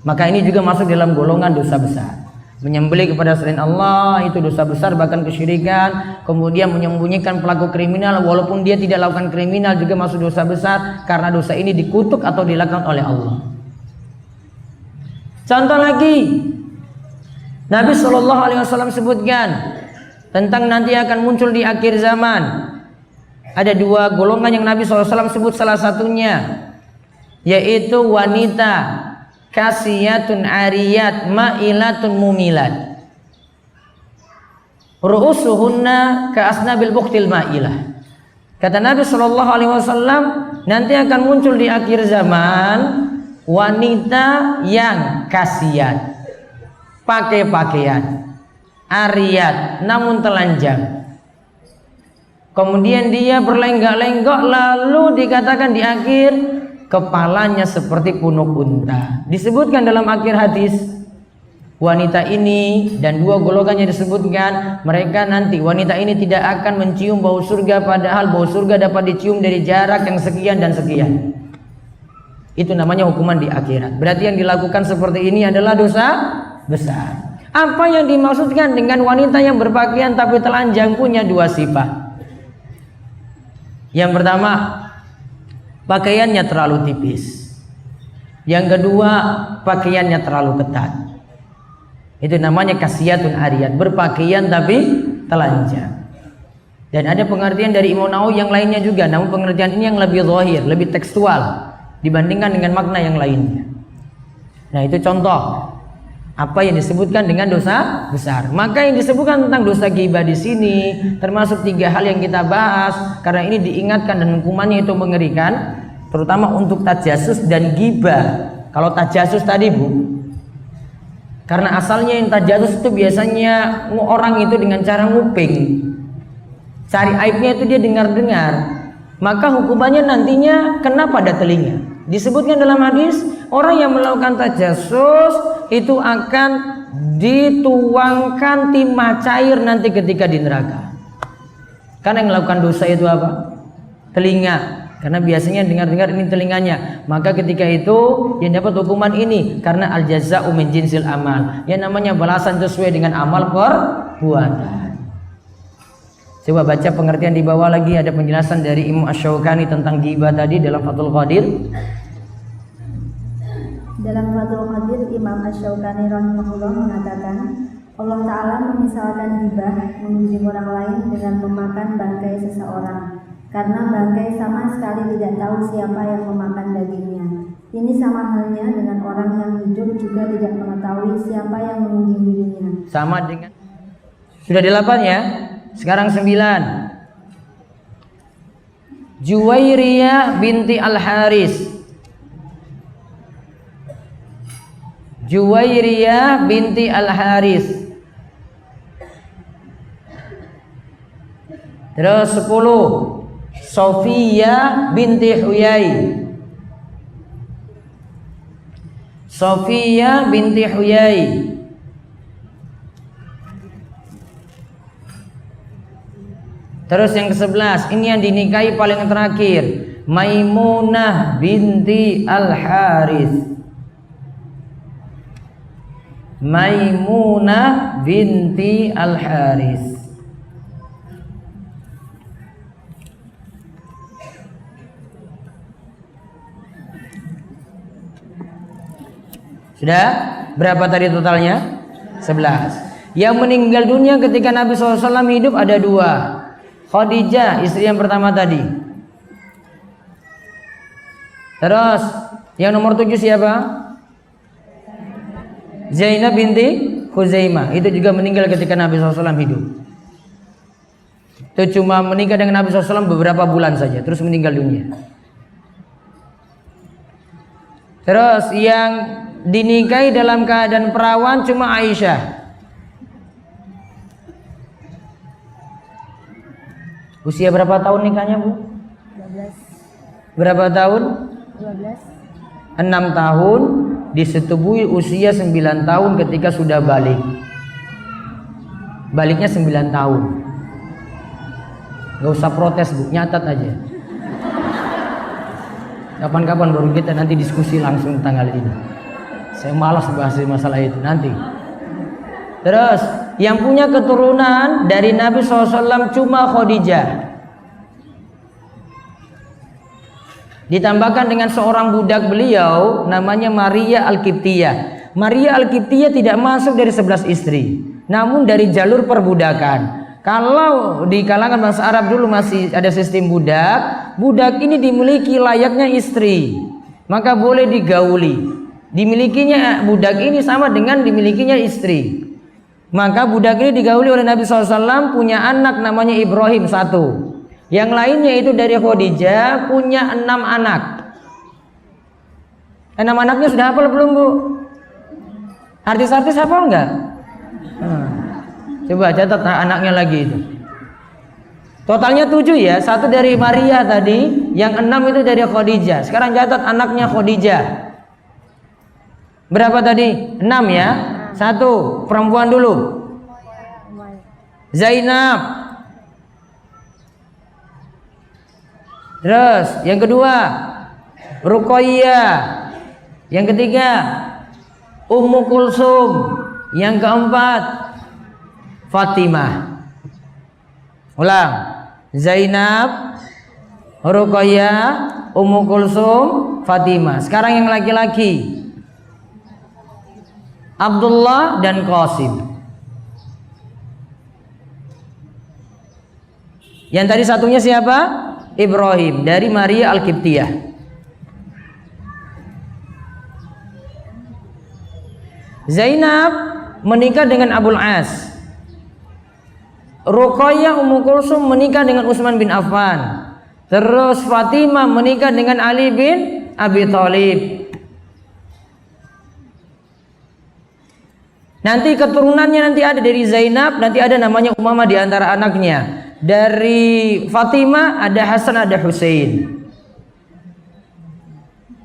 Maka ini juga masuk dalam golongan dosa besar. Menyembelih kepada selain Allah itu dosa besar, bahkan kesyirikan. Kemudian menyembunyikan pelaku kriminal walaupun dia tidak lakukan kriminal juga masuk dosa besar, karena dosa ini dikutuk atau dilaknat oleh Allah. Contoh lagi, Nabi SAW sebutkan tentang nanti akan muncul di akhir zaman. Ada dua golongan yang Nabi SAW sebut, salah satunya yaitu wanita kasiyatun ariyat ma'ilatun mumilat, ru'usuhunna ka'asnabil buktil ma'ilah. Kata Nabi SAW, nanti akan muncul di akhir zaman wanita yang kasiyat, pakai pakaian ariyat namun telanjang, kemudian dia berlenggak-lenggok, lalu dikatakan di akhir kepalanya seperti punuk unta. Disebutkan dalam akhir hadis, wanita ini dan dua golongannya disebutkan, mereka nanti wanita ini tidak akan mencium bau surga, padahal bau surga dapat dicium dari jarak yang sekian dan sekian. Itu namanya hukuman di akhirat. Berarti yang dilakukan seperti ini adalah dosa besar. Apa yang dimaksudkan dengan wanita yang berpakaian tapi telanjang? Punya dua sifat. Yang pertama, pakaiannya terlalu tipis. Yang kedua, pakaiannya terlalu ketat. Itu namanya kasiyatun ariyat, berpakaian tapi telanjang. Dan ada pengertian dari Imam Nawawi yang lainnya juga, namun pengertian ini yang lebih zahir, lebih tekstual dibandingkan dengan makna yang lainnya. Nah, itu contoh apa yang disebutkan dengan dosa besar. Maka yang disebutkan tentang dosa ghibah di sini termasuk tiga hal yang kita bahas, karena ini diingatkan dan hukumannya itu mengerikan, terutama untuk tajasus dan ghibah. Kalau tajasus tadi, Bu, karena asalnya yang tajasus itu biasanya orang itu dengan cara nguping, cari aibnya itu dia dengar-dengar, maka hukumannya nantinya kena pada telinga. Disebutkan dalam hadis, orang yang melakukan tajasus itu akan dituangkan timah cair nanti ketika di neraka. Karena yang melakukan dosa itu apa? Telinga. Karena biasanya dengar-dengar ini telinganya. Maka ketika itu yang dapat hukuman ini, karena al jaza'u min jinsil amal. Yang namanya balasan sesuai dengan amal perbuatan. Coba baca pengertian di bawah lagi, ada penjelasan dari Imam Asy-Syaukani tentang ghibah tadi dalam Fathul Qadir. Dalam Fathul Qadir, Imam Asy-Syaukani rahimahullah mengatakan, Allah Ta'ala memisalkan ghibah mengunjungi orang lain dengan memakan bangkai seseorang, karena bangkai sama sekali tidak tahu siapa yang memakan dagingnya. Ini sama halnya dengan orang yang hidup juga tidak mengetahui siapa yang mengunjungi dirinya. Sama dengan, sudah 8 ya. Sekarang 9. Juwairiyah binti Al-Haris. Juwairiyah binti Al-Haris. Terus 10. Sofiyah binti Huyai. Sofiyah binti Huyai. Terus yang ke-11, ini yang dinikahi paling terakhir, Maimunah binti Al-Haris. Maimunah binti Al-Haris. Sudah? Berapa tadi totalnya? 11. Yang meninggal dunia ketika Nabi SAW hidup ada 2. Khadijah, istri yang pertama tadi. Terus yang nomor 7 siapa? Zainab binti Khuzaimah. Itu juga meninggal ketika Nabi SAW hidup. Itu cuma menikah dengan Nabi SAW beberapa bulan saja, terus meninggal dunia. Terus yang dinikahi dalam keadaan perawan cuma Aisyah. Usia berapa tahun nikahnya, Bu? 12. Berapa tahun? 12. 6 tahun, disetubui usia 9 tahun ketika sudah balik. Baliknya 9 tahun. Gak usah protes, Bu, nyatat aja. Kapan-kapan baru kita nanti diskusi langsung tentang hal ini. Saya malas bahas masalah itu nanti. Terus yang punya keturunan dari Nabi SAW cuma Khadijah. Ditambahkan dengan seorang budak beliau namanya Maria Al-Qibtiyah. Maria Al-Qibtiyah tidak masuk dari 11 istri, namun dari jalur perbudakan. Kalau di kalangan bangsa Arab dulu masih ada sistem budak, budak ini dimiliki layaknya istri, maka boleh digauli. Dimilikinya budak ini sama dengan dimilikinya istri. Maka budak ini digauli oleh Nabi SAW, punya anak namanya Ibrahim 1. Yang lainnya itu dari Khadijah, punya 6 anak. 6 anaknya sudah hafal belum, Bu? Artis-artis hafal enggak? Coba catat anaknya lagi itu. Totalnya 7 ya. 1 dari Maria tadi, yang 6 itu dari Khadijah. Sekarang catat anaknya Khadijah. Berapa tadi? 6 ya. 1 perempuan dulu. Zainab. Terus yang kedua Ruqayyah. Yang ketiga Ummu Kulsum. Yang keempat Fatimah. Ulang. Zainab, Ruqayyah, Ummu Kulsum, Fatimah. Sekarang yang laki-laki Abdullah dan Qasim. Yang tadi satunya siapa? Ibrahim dari Maria Al-Qibtiyah. Zainab menikah dengan Abul As. Ruqayyah Ummu Kulsum menikah dengan Utsman bin Affan. Terus Fatimah menikah dengan Ali bin Abi Thalib. Nanti keturunannya nanti ada dari Zainab, nanti ada namanya Umamah di antara anaknya. Dari Fatimah ada Hasan, ada Husain.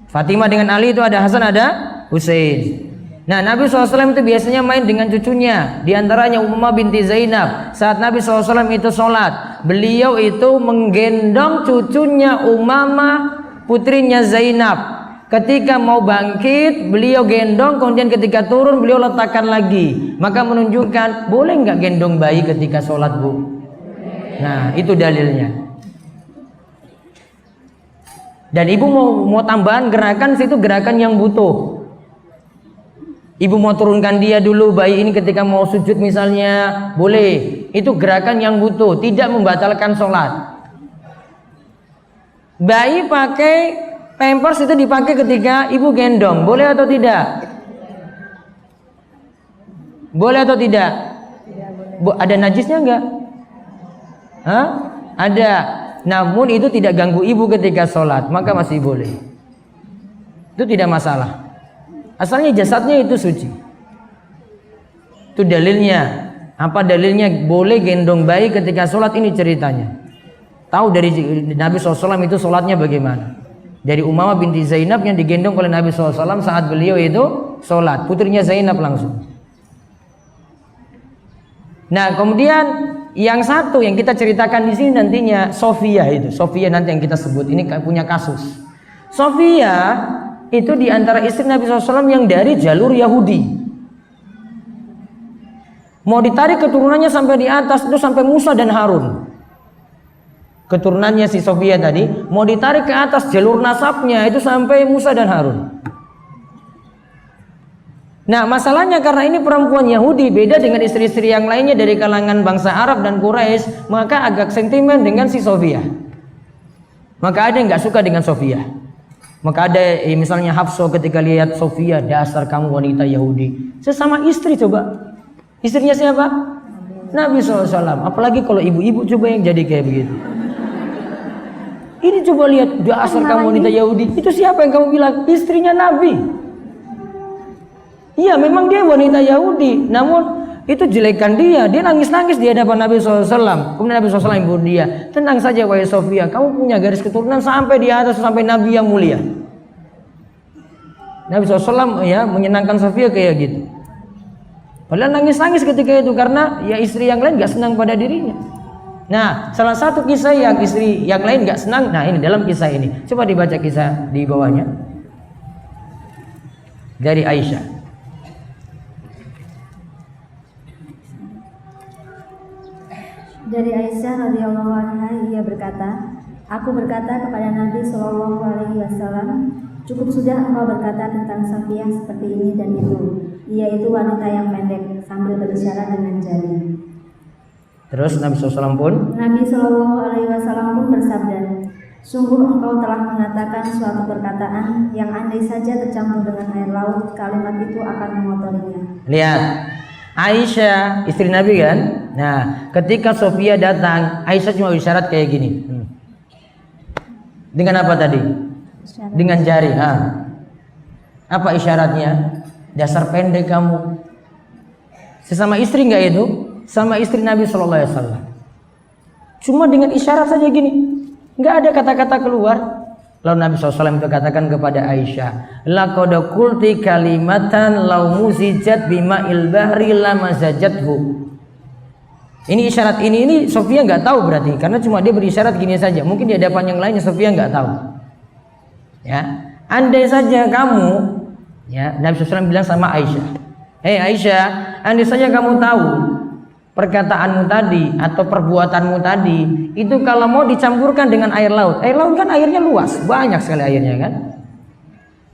Fatimah dengan Ali itu ada Hasan, ada Husain. Nah, Nabi SAW itu biasanya main dengan cucunya. Di antaranya Umamah binti Zainab. Saat Nabi SAW itu sholat, beliau itu menggendong cucunya Umamah, putrinya Zainab. Ketika mau bangkit, beliau gendong. Kemudian ketika turun, beliau letakkan lagi. Maka menunjukkan, boleh nggak gendong bayi ketika sholat, Bu? Nah, itu dalilnya. Dan ibu mau tambahan gerakan, situ gerakan yang butuh. Ibu mau turunkan dia dulu bayi ini ketika mau sujud misalnya, boleh. Itu gerakan yang butuh, tidak membatalkan sholat. Bayi pakai pampers itu dipakai ketika ibu gendong, boleh atau tidak? Boleh atau tidak? Ada najisnya enggak? Hah? Ada. Namun itu tidak ganggu ibu ketika sholat, maka masih boleh. Itu tidak masalah. Asalnya jasadnya itu suci. Itu dalilnya. Apa dalilnya boleh gendong bayi ketika sholat? Ini ceritanya. Tahu dari Nabi SAW itu sholatnya bagaimana? Dari Umamah binti Zainab yang digendong oleh Nabi SAW saat beliau itu sholat. Putrinya Zainab langsung. Nah, kemudian yang satu yang kita ceritakan di sini nantinya Sofia itu. Sofia nanti yang kita sebut ini punya kasus. Sofia itu di antara istri Nabi SAW yang dari jalur Yahudi. Mau ditarik keturunannya sampai di atas itu sampai Musa dan Harun. Keturunannya si Sofia tadi mau ditarik ke atas jalur nasabnya itu sampai Musa dan Harun. Nah, masalahnya karena ini perempuan Yahudi beda dengan istri-istri yang lainnya dari kalangan bangsa Arab dan Quraisy, maka agak sentimen dengan si Sofia. Maka ada yang nggak suka dengan Sofia. Maka ada misalnya Hafsah ketika lihat Sofia, dasar kamu wanita Yahudi. Sesama istri coba. Istrinya siapa? Nabi SAW. Apalagi kalau ibu-ibu coba yang jadi kayak begitu. Ini coba lihat, dasar kamu wanita Yahudi. Itu siapa yang kamu bilang? Istrinya Nabi. Iya, memang dia wanita Yahudi. Namun itu jelekan dia. Dia nangis-nangis di hadapan Nabi SAW. Kemudian Nabi SAW ibu dia, tenang saja wahai Sofia, kamu punya garis keturunan sampai di atas, sampai Nabi yang mulia. Nabi SAW ya menyenangkan Sofia kayak gitu. Padahal nangis-nangis ketika itu karena ya istri yang lain gak senang pada dirinya. Nah, salah satu kisah yang istri yang lain gak senang, nah ini dalam kisah ini. Coba dibaca kisah di bawahnya. Dari Aisyah. Dari Aisyah radhiyallahu anha ia berkata, Aku berkata kepada Nabi Shallallahu Alaihi Wasallam, cukup sudah engkau berkata tentang Safiyah seperti ini dan itu. Ia itu wanita yang pendek sambil berisyarat dengan jari. Terus Nabi SAW pun Nabi Shallallahu Alaihi Wasallam pun bersabda, sungguh engkau telah mengatakan suatu perkataan yang andai saja tercampur dengan air laut, kalimat itu akan mengotorinya. lihat Aisyah istri Nabi kan. Nah, ketika Sofia datang, Aisyah cuma isyarat kayak gini. Dengan apa tadi? Dengan jari. Apa isyaratnya? Dasar pendek kamu. Sesama istri nggak itu? Sama istri Nabi Shallallahu Alaihi Wasallam. Cuma dengan isyarat saja gini, nggak ada kata-kata keluar. Lalu Nabi SAW itu katakan kepada Aisyah, laqad qulti kalimatan law muzijat bima'il bahri lamazajathu. Ini isyarat ini Sofia nggak tahu berarti, karena cuma dia berisyarat gini saja. Mungkin di hadapan yang lainnya Sofia nggak tahu. Ya, andai saja kamu, ya Nabi SAW bilang sama Aisyah, hei Aisyah, andai saja kamu tahu perkataanmu tadi atau perbuatanmu tadi itu kalau mau dicampurkan dengan air laut kan airnya luas, banyak sekali airnya kan,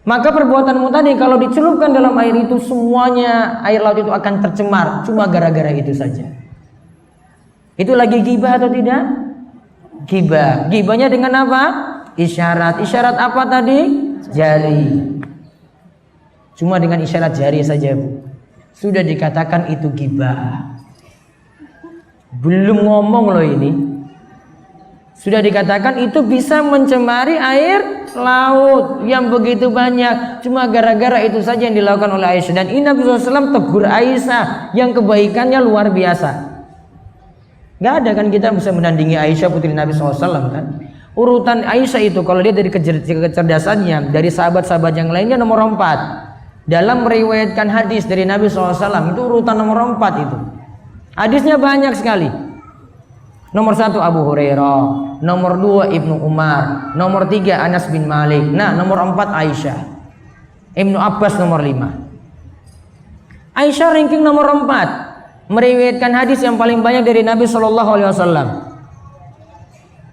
maka perbuatanmu tadi kalau dicelupkan dalam air itu semuanya air laut itu akan tercemar, cuma gara-gara itu saja. Itu lagi ghibah atau tidak? Ghibah. Ghibahnya dengan apa? Isyarat. Isyarat apa tadi? Jari. Cuma dengan isyarat jari saja, Bu, sudah dikatakan itu ghibah. Belum ngomong loh ini, sudah dikatakan itu bisa mencemari air laut yang begitu banyak, cuma gara-gara itu saja yang dilakukan oleh Aisyah. Dan ini Nabi SAW tegur Aisyah yang kebaikannya luar biasa. Gak ada kan kita bisa menandingi Aisyah putri Nabi SAW kan. Urutan Aisyah itu kalau dia dari kecerdasannya, dari sahabat-sahabat yang lainnya nomor 4 dalam meriwayatkan hadis dari Nabi SAW, itu urutan nomor 4 itu. Hadisnya banyak sekali. Nomor 1 Abu Hurairah, nomor 2 Ibnu Umar, nomor 3 Anas bin Malik. Nah, nomor 4 Aisyah. Ibnu Abbas nomor 5. Aisyah ranking nomor 4, meriwayatkan hadis yang paling banyak dari Nabi Shallallahu Alaihi Wasallam.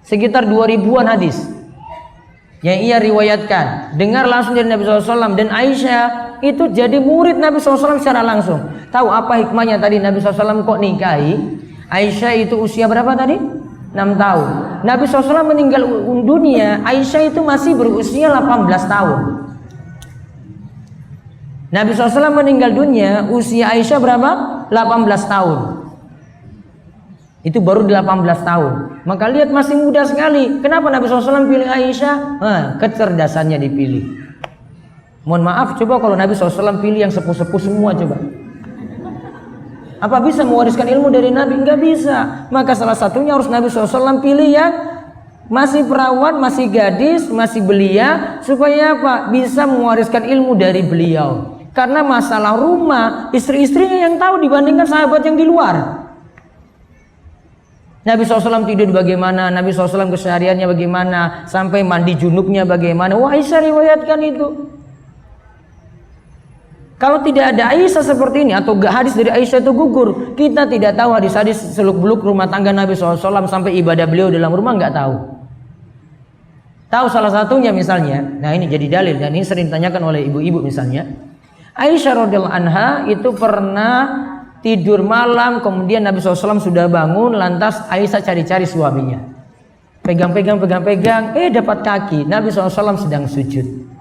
Sekitar 2000-an hadis yang ia riwayatkan, dengar langsung dari Nabi SAW. Dan Aisyah itu jadi murid Nabi SAW secara langsung. Tahu apa hikmahnya tadi Nabi SAW kok nikahi Aisyah itu usia berapa tadi? 6 tahun. Nabi SAW meninggal dunia, Aisyah itu masih berusia 18 tahun. Nabi SAW meninggal dunia, usia Aisyah berapa? 18 tahun. Itu baru 18 tahun. Maka lihat masih muda sekali. Kenapa Nabi SAW pilih Aisyah? Kecerdasannya dipilih. Mohon maaf, coba kalau Nabi SAW pilih yang sepuh-sepuh semua coba. Apa bisa mewariskan ilmu dari Nabi? Enggak bisa. Maka salah satunya harus Nabi SAW pilih yang masih perawat, masih gadis, masih belia, supaya apa? Bisa mewariskan ilmu dari beliau. Karena masalah rumah, istri-istrinya yang tahu dibandingkan sahabat yang di luar. Nabi SAW tidur bagaimana, Nabi SAW kesehariannya bagaimana, sampai mandi junubnya bagaimana. Wah, Aisyah riwayatkan itu. Kalau tidak ada Aisyah seperti ini, atau hadis dari Aisyah itu gugur, kita tidak tahu hadis-hadis seluk-beluk rumah tangga Nabi SAW sampai ibadah beliau dalam rumah, nggak tahu. Tahu salah satunya misalnya, nah ini jadi dalil dan ini sering ditanyakan oleh ibu-ibu misalnya. Aisyah radhiyallahu anha itu pernah tidur malam, kemudian Nabi SAW sudah bangun, lantas Aisyah cari-cari suaminya. Pegang-pegang, dapat kaki. Nabi SAW sedang sujud.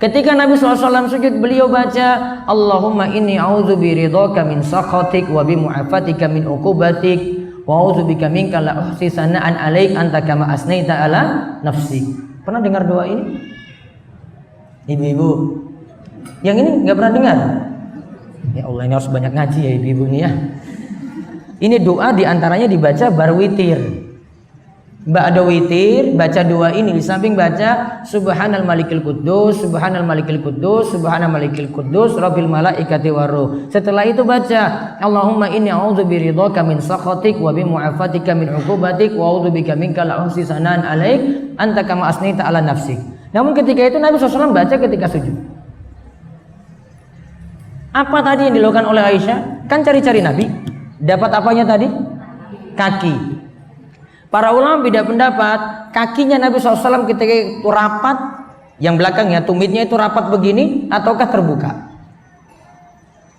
Ketika Nabi SAW sujud, beliau baca, Allahumma inni a'udzu biridhaka min sakhatik wa bimu'afatika min uqubatik wa a'udzu bika minka la uhsi sana'an 'alaik anta kama asnaita 'ala nafsi. Pernah dengar doa ini? Ibu-ibu. Yang ini enggak pernah dengar? Ya Allah, ini harus banyak ngaji ya ibu-ibu nih ya. Ini doa diantaranya dibaca bar witir. Ba'da witir baca doa ini di samping baca Subhanal Malikil Quddus, Subhanal Malikil Quddus, Subhanal Malikil Quddus, Rabbil Malaikati Waruh. Setelah itu baca Allahumma inni a'udzu biridhaka min sakhatik wa bimu'afatika min 'uqubatik wa a'udzu bika minka la uhsi sanaan 'alaik anta kama asnaita 'ala nafsik. Namun ketika itu Nabi SAW baca ketika sujud. Apa tadi yang dilakukan oleh Aisyah? Kan cari-cari Nabi. Dapat apanya tadi? Kaki. Para ulama beda pendapat, kakinya Nabi SAW ketika itu rapat, yang belakangnya tumitnya itu rapat begini ataukah terbuka.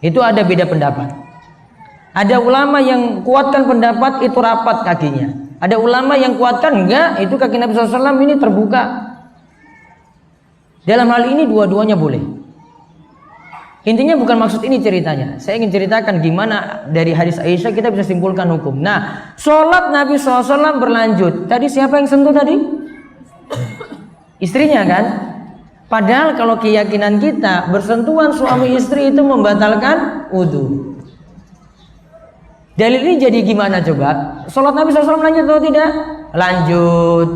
Itu ada beda pendapat. Ada ulama yang kuatkan pendapat itu rapat kakinya. Ada ulama yang kuatkan enggak, itu kaki Nabi SAW ini terbuka. Dalam hal ini dua-duanya boleh. Intinya bukan maksud ini ceritanya. Saya ingin ceritakan gimana dari hadis Aisyah kita bisa simpulkan hukum. Nah, sholat Nabi SAW berlanjut. Tadi siapa yang sentuh tadi? Istrinya kan? Padahal kalau keyakinan kita bersentuhan suami istri itu membatalkan wudhu. Dalil ini jadi gimana coba? Sholat Nabi SAW lanjut atau tidak? Lanjut.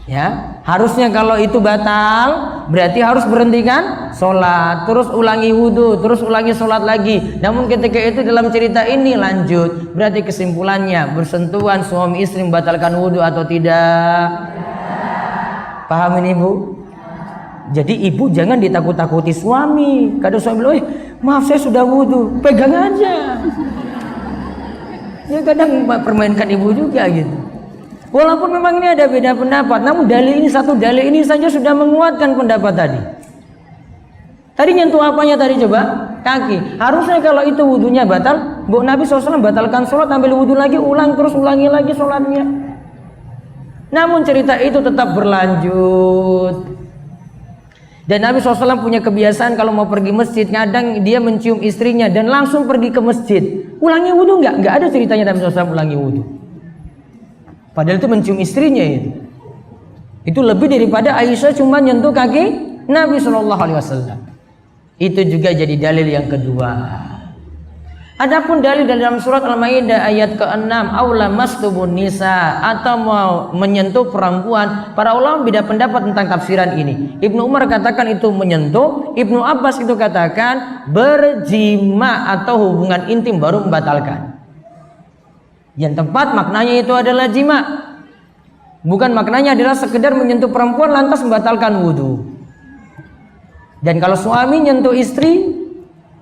Ya, harusnya kalau itu batal berarti harus berhentikan sholat, terus ulangi wudhu, terus ulangi sholat lagi. Namun ketika itu dalam cerita ini lanjut, berarti kesimpulannya bersentuhan suami istri membatalkan wudhu atau tidak? Paham ini Bu? Jadi ibu jangan ditakut-takuti suami. Kadang suami bilang, maaf saya sudah wudhu, pegang aja. Ya kadang permainkan ibu juga gitu. Walaupun memang ini ada beda pendapat, namun dalil ini satu dalil ini saja sudah menguatkan pendapat tadi. Tadi nyentuh apanya tadi coba? Kaki. Harusnya kalau itu wudhunya batal, Bu Nabi SAW batalkan sholat, ambil wudhu lagi, terus ulangi lagi sholatnya. Namun cerita itu tetap berlanjut. Dan Nabi SAW punya kebiasaan kalau mau pergi masjid, kadang dia mencium istrinya dan langsung pergi ke masjid. Ulangi wudhu enggak? Enggak ada ceritanya Nabi SAW ulangi wudhu. Padahal itu mencium istrinya itu. Itu lebih daripada Aisyah cuma nyentuh kaki Nabi SAW. Itu juga jadi dalil yang kedua. Adapun dalil dalam surat Al-Maidah ayat ke-6, aula mastubun nisa, atau mau menyentuh perempuan, para ulama beda pendapat tentang tafsiran ini. Ibnu Umar katakan itu menyentuh, Ibnu Abbas itu katakan berjima atau hubungan intim baru membatalkan. Yang tepat maknanya itu adalah jima. Bukan maknanya adalah sekedar menyentuh perempuan lantas membatalkan wudhu. Dan kalau suami nyentuh istri,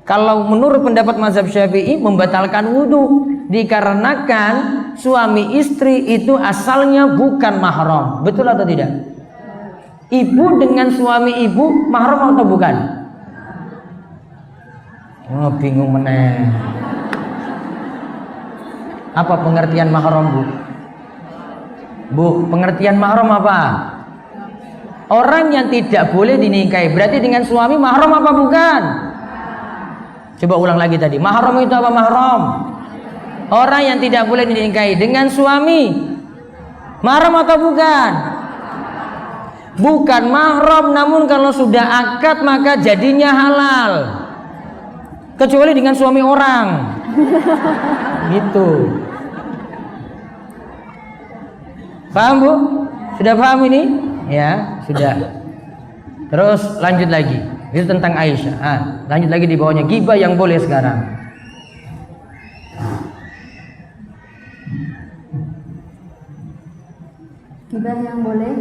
kalau menurut pendapat mazhab Syafi'i membatalkan wudhu, dikarenakan suami istri itu asalnya bukan mahram. Betul atau tidak? Ibu dengan suami ibu mahram atau bukan? Oh, bingung meneh. Apa pengertian mahram, Bu? Bu, pengertian mahram apa? Orang yang tidak boleh dinikahi. Berarti dengan suami mahram apa bukan? Coba ulang lagi tadi. Mahram itu apa mahram? Orang yang tidak boleh dinikahi dengan suami. Mahram atau bukan? Bukan mahram, namun kalau sudah akad maka jadinya halal. Kecuali dengan suami orang. Gitu. Paham Bu? Sudah paham ini? Ya, sudah. Terus lanjut lagi. Itu tentang Aisyah. Lanjut lagi di bawahnya, ghibah yang boleh sekarang. Ghibah yang boleh: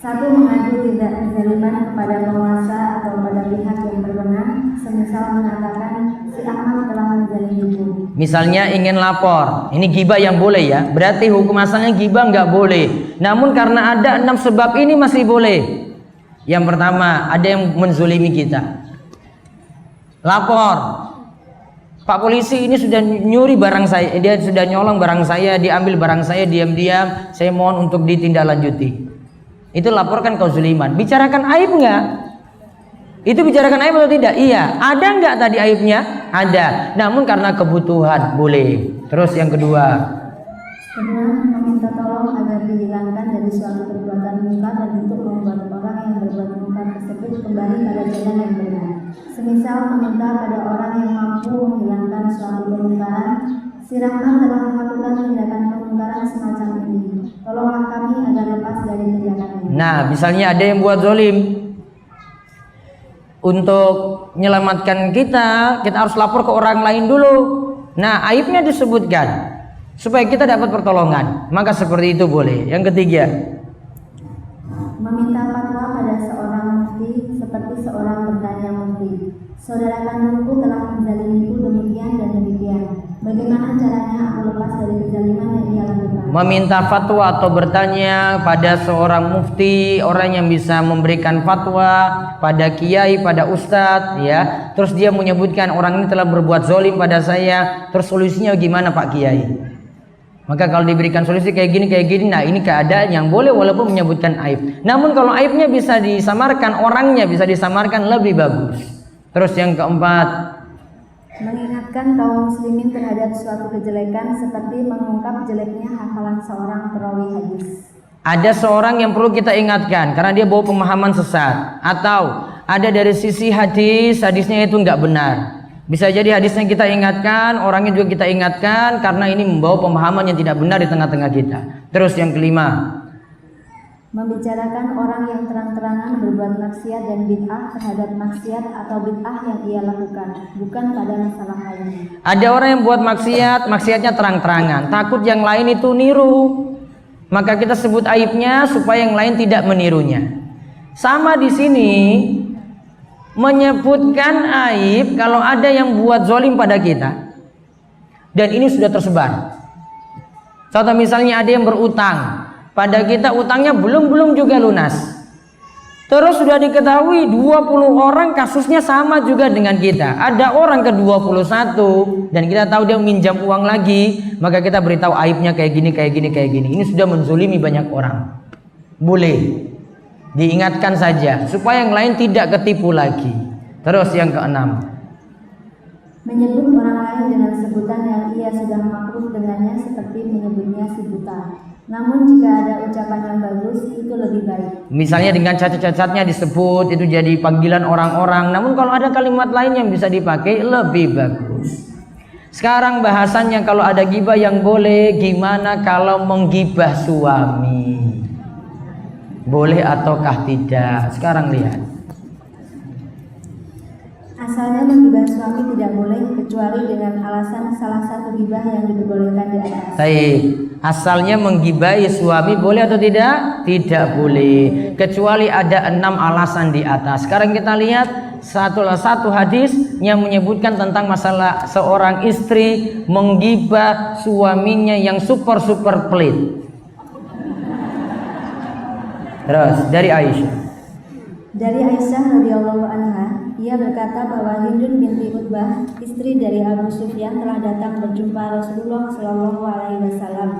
satu, mengadu tindak kezaliman kepada penguasa atau pada pihak yang berwenang, semisal mengatakan si Ahmad telah menjalin ibu. Misalnya ingin lapor, ini ghibah yang boleh ya. Berarti hukum asalnya ghibah nggak boleh. Namun karena ada 6 sebab ini masih boleh. Yang pertama, ada yang menzulimi kita. Lapor, Pak polisi ini sudah nyuri barang saya, dia sudah nyolong barang saya, diambil barang saya diam-diam, saya mohon untuk ditindaklanjuti. Itu laporkan kezaliman. Bicarakan aib enggak? Itu bicarakan aib atau tidak? Iya. Ada enggak tadi aibnya? Ada. Namun karena kebutuhan boleh. Terus yang kedua, meminta tolong agar dihilangkan dari suatu perbuatan munkar dan untuk membuat orang yang berbuat munkar tersebut kembali pada jalan yang benar. Semisal meminta pada orang yang mampu menghilangkan suatu kemungkaran, si Rahman telah melakukan tindakan kemungkaran semacam ini. Tolonglah kami agar lepas dari tindakannya. Nah, misalnya ada yang buat zalim. Untuk menyelamatkan kita harus lapor ke orang lain dulu. Nah, aibnya disebutkan supaya kita dapat pertolongan. Maka seperti itu boleh. Yang ketiga, meminta fatwa pada seorang mufti seperti seorang bertanya mufti, saudara kandungku telah menjaliniku demikian dan demikian. Bagaimana caranya aku lepas dari kezaliman yang ia lakukan? Meminta fatwa atau bertanya pada seorang mufti, orang yang bisa memberikan fatwa, pada kiai, pada ustadz, ya. Terus dia menyebutkan orang ini telah berbuat zalim pada saya. Terus solusinya gimana Pak Kiai? Maka kalau diberikan solusi kayak gini, nah ini keadaan yang boleh walaupun menyebutkan aib. Namun kalau aibnya bisa disamarkan, orangnya bisa disamarkan, lebih bagus. Terus yang keempat, mengingatkan kaum muslimin terhadap suatu kejelekan seperti mengungkap jeleknya hafalan seorang perawi hadis. Ada seorang yang perlu kita ingatkan karena dia bawa pemahaman sesat, atau ada dari sisi hadisnya itu nggak benar. Bisa jadi hadisnya kita ingatkan, orangnya juga kita ingatkan karena ini membawa pemahaman yang tidak benar di tengah-tengah kita. Terus yang kelima, membicarakan orang yang terang-terangan berbuat maksiat dan bid'ah terhadap maksiat atau bid'ah yang ia lakukan, bukan pada masalah lainnya. Ada orang yang buat maksiatnya terang-terangan, takut yang lain itu niru, maka kita sebut aibnya supaya yang lain tidak menirunya. Sama di sini menyebutkan aib kalau ada yang buat zalim pada kita, dan ini sudah tersebar. Contoh misalnya ada yang berutang pada kita, utangnya belum juga lunas. Terus sudah diketahui 20 orang kasusnya sama juga dengan kita. Ada orang ke 21 dan kita tahu dia minjam uang lagi, maka kita beritahu aibnya kayak gini. Ini sudah menzulimi banyak orang. Boleh diingatkan saja supaya yang lain tidak ketipu lagi. Terus yang keenam, menyebut orang lain dengan sebutan yang ia sudah makruh dengannya seperti menyebutnya si buta. Namun jika ada ucapan yang bagus itu lebih baik. Misalnya dengan cacat-cacatnya disebut, itu jadi panggilan orang-orang. Namun kalau ada kalimat lain yang bisa dipakai lebih bagus. Sekarang bahasannya kalau ada gibah yang boleh, gimana kalau menggibah suami? Boleh ataukah tidak? Sekarang lihat. Asalnya menggibah suami tidak boleh kecuali dengan alasan salah satu gibah yang diperbolehkan di atas. Baik. Asalnya menggibahi suami boleh atau tidak? Tidak boleh, kecuali ada 6 alasan di atas. Sekarang kita lihat satu hadis yang menyebutkan tentang masalah seorang istri menggibah suaminya yang super pelit. Terus dari Aisyah. Dari Aisyah radhiyallahu anha, ia berkata bahwa Hindun binti Utbah, istri dari Abu Sufyan, telah datang berjumpa Rasulullah Shallallahu Alaihi Wasallam.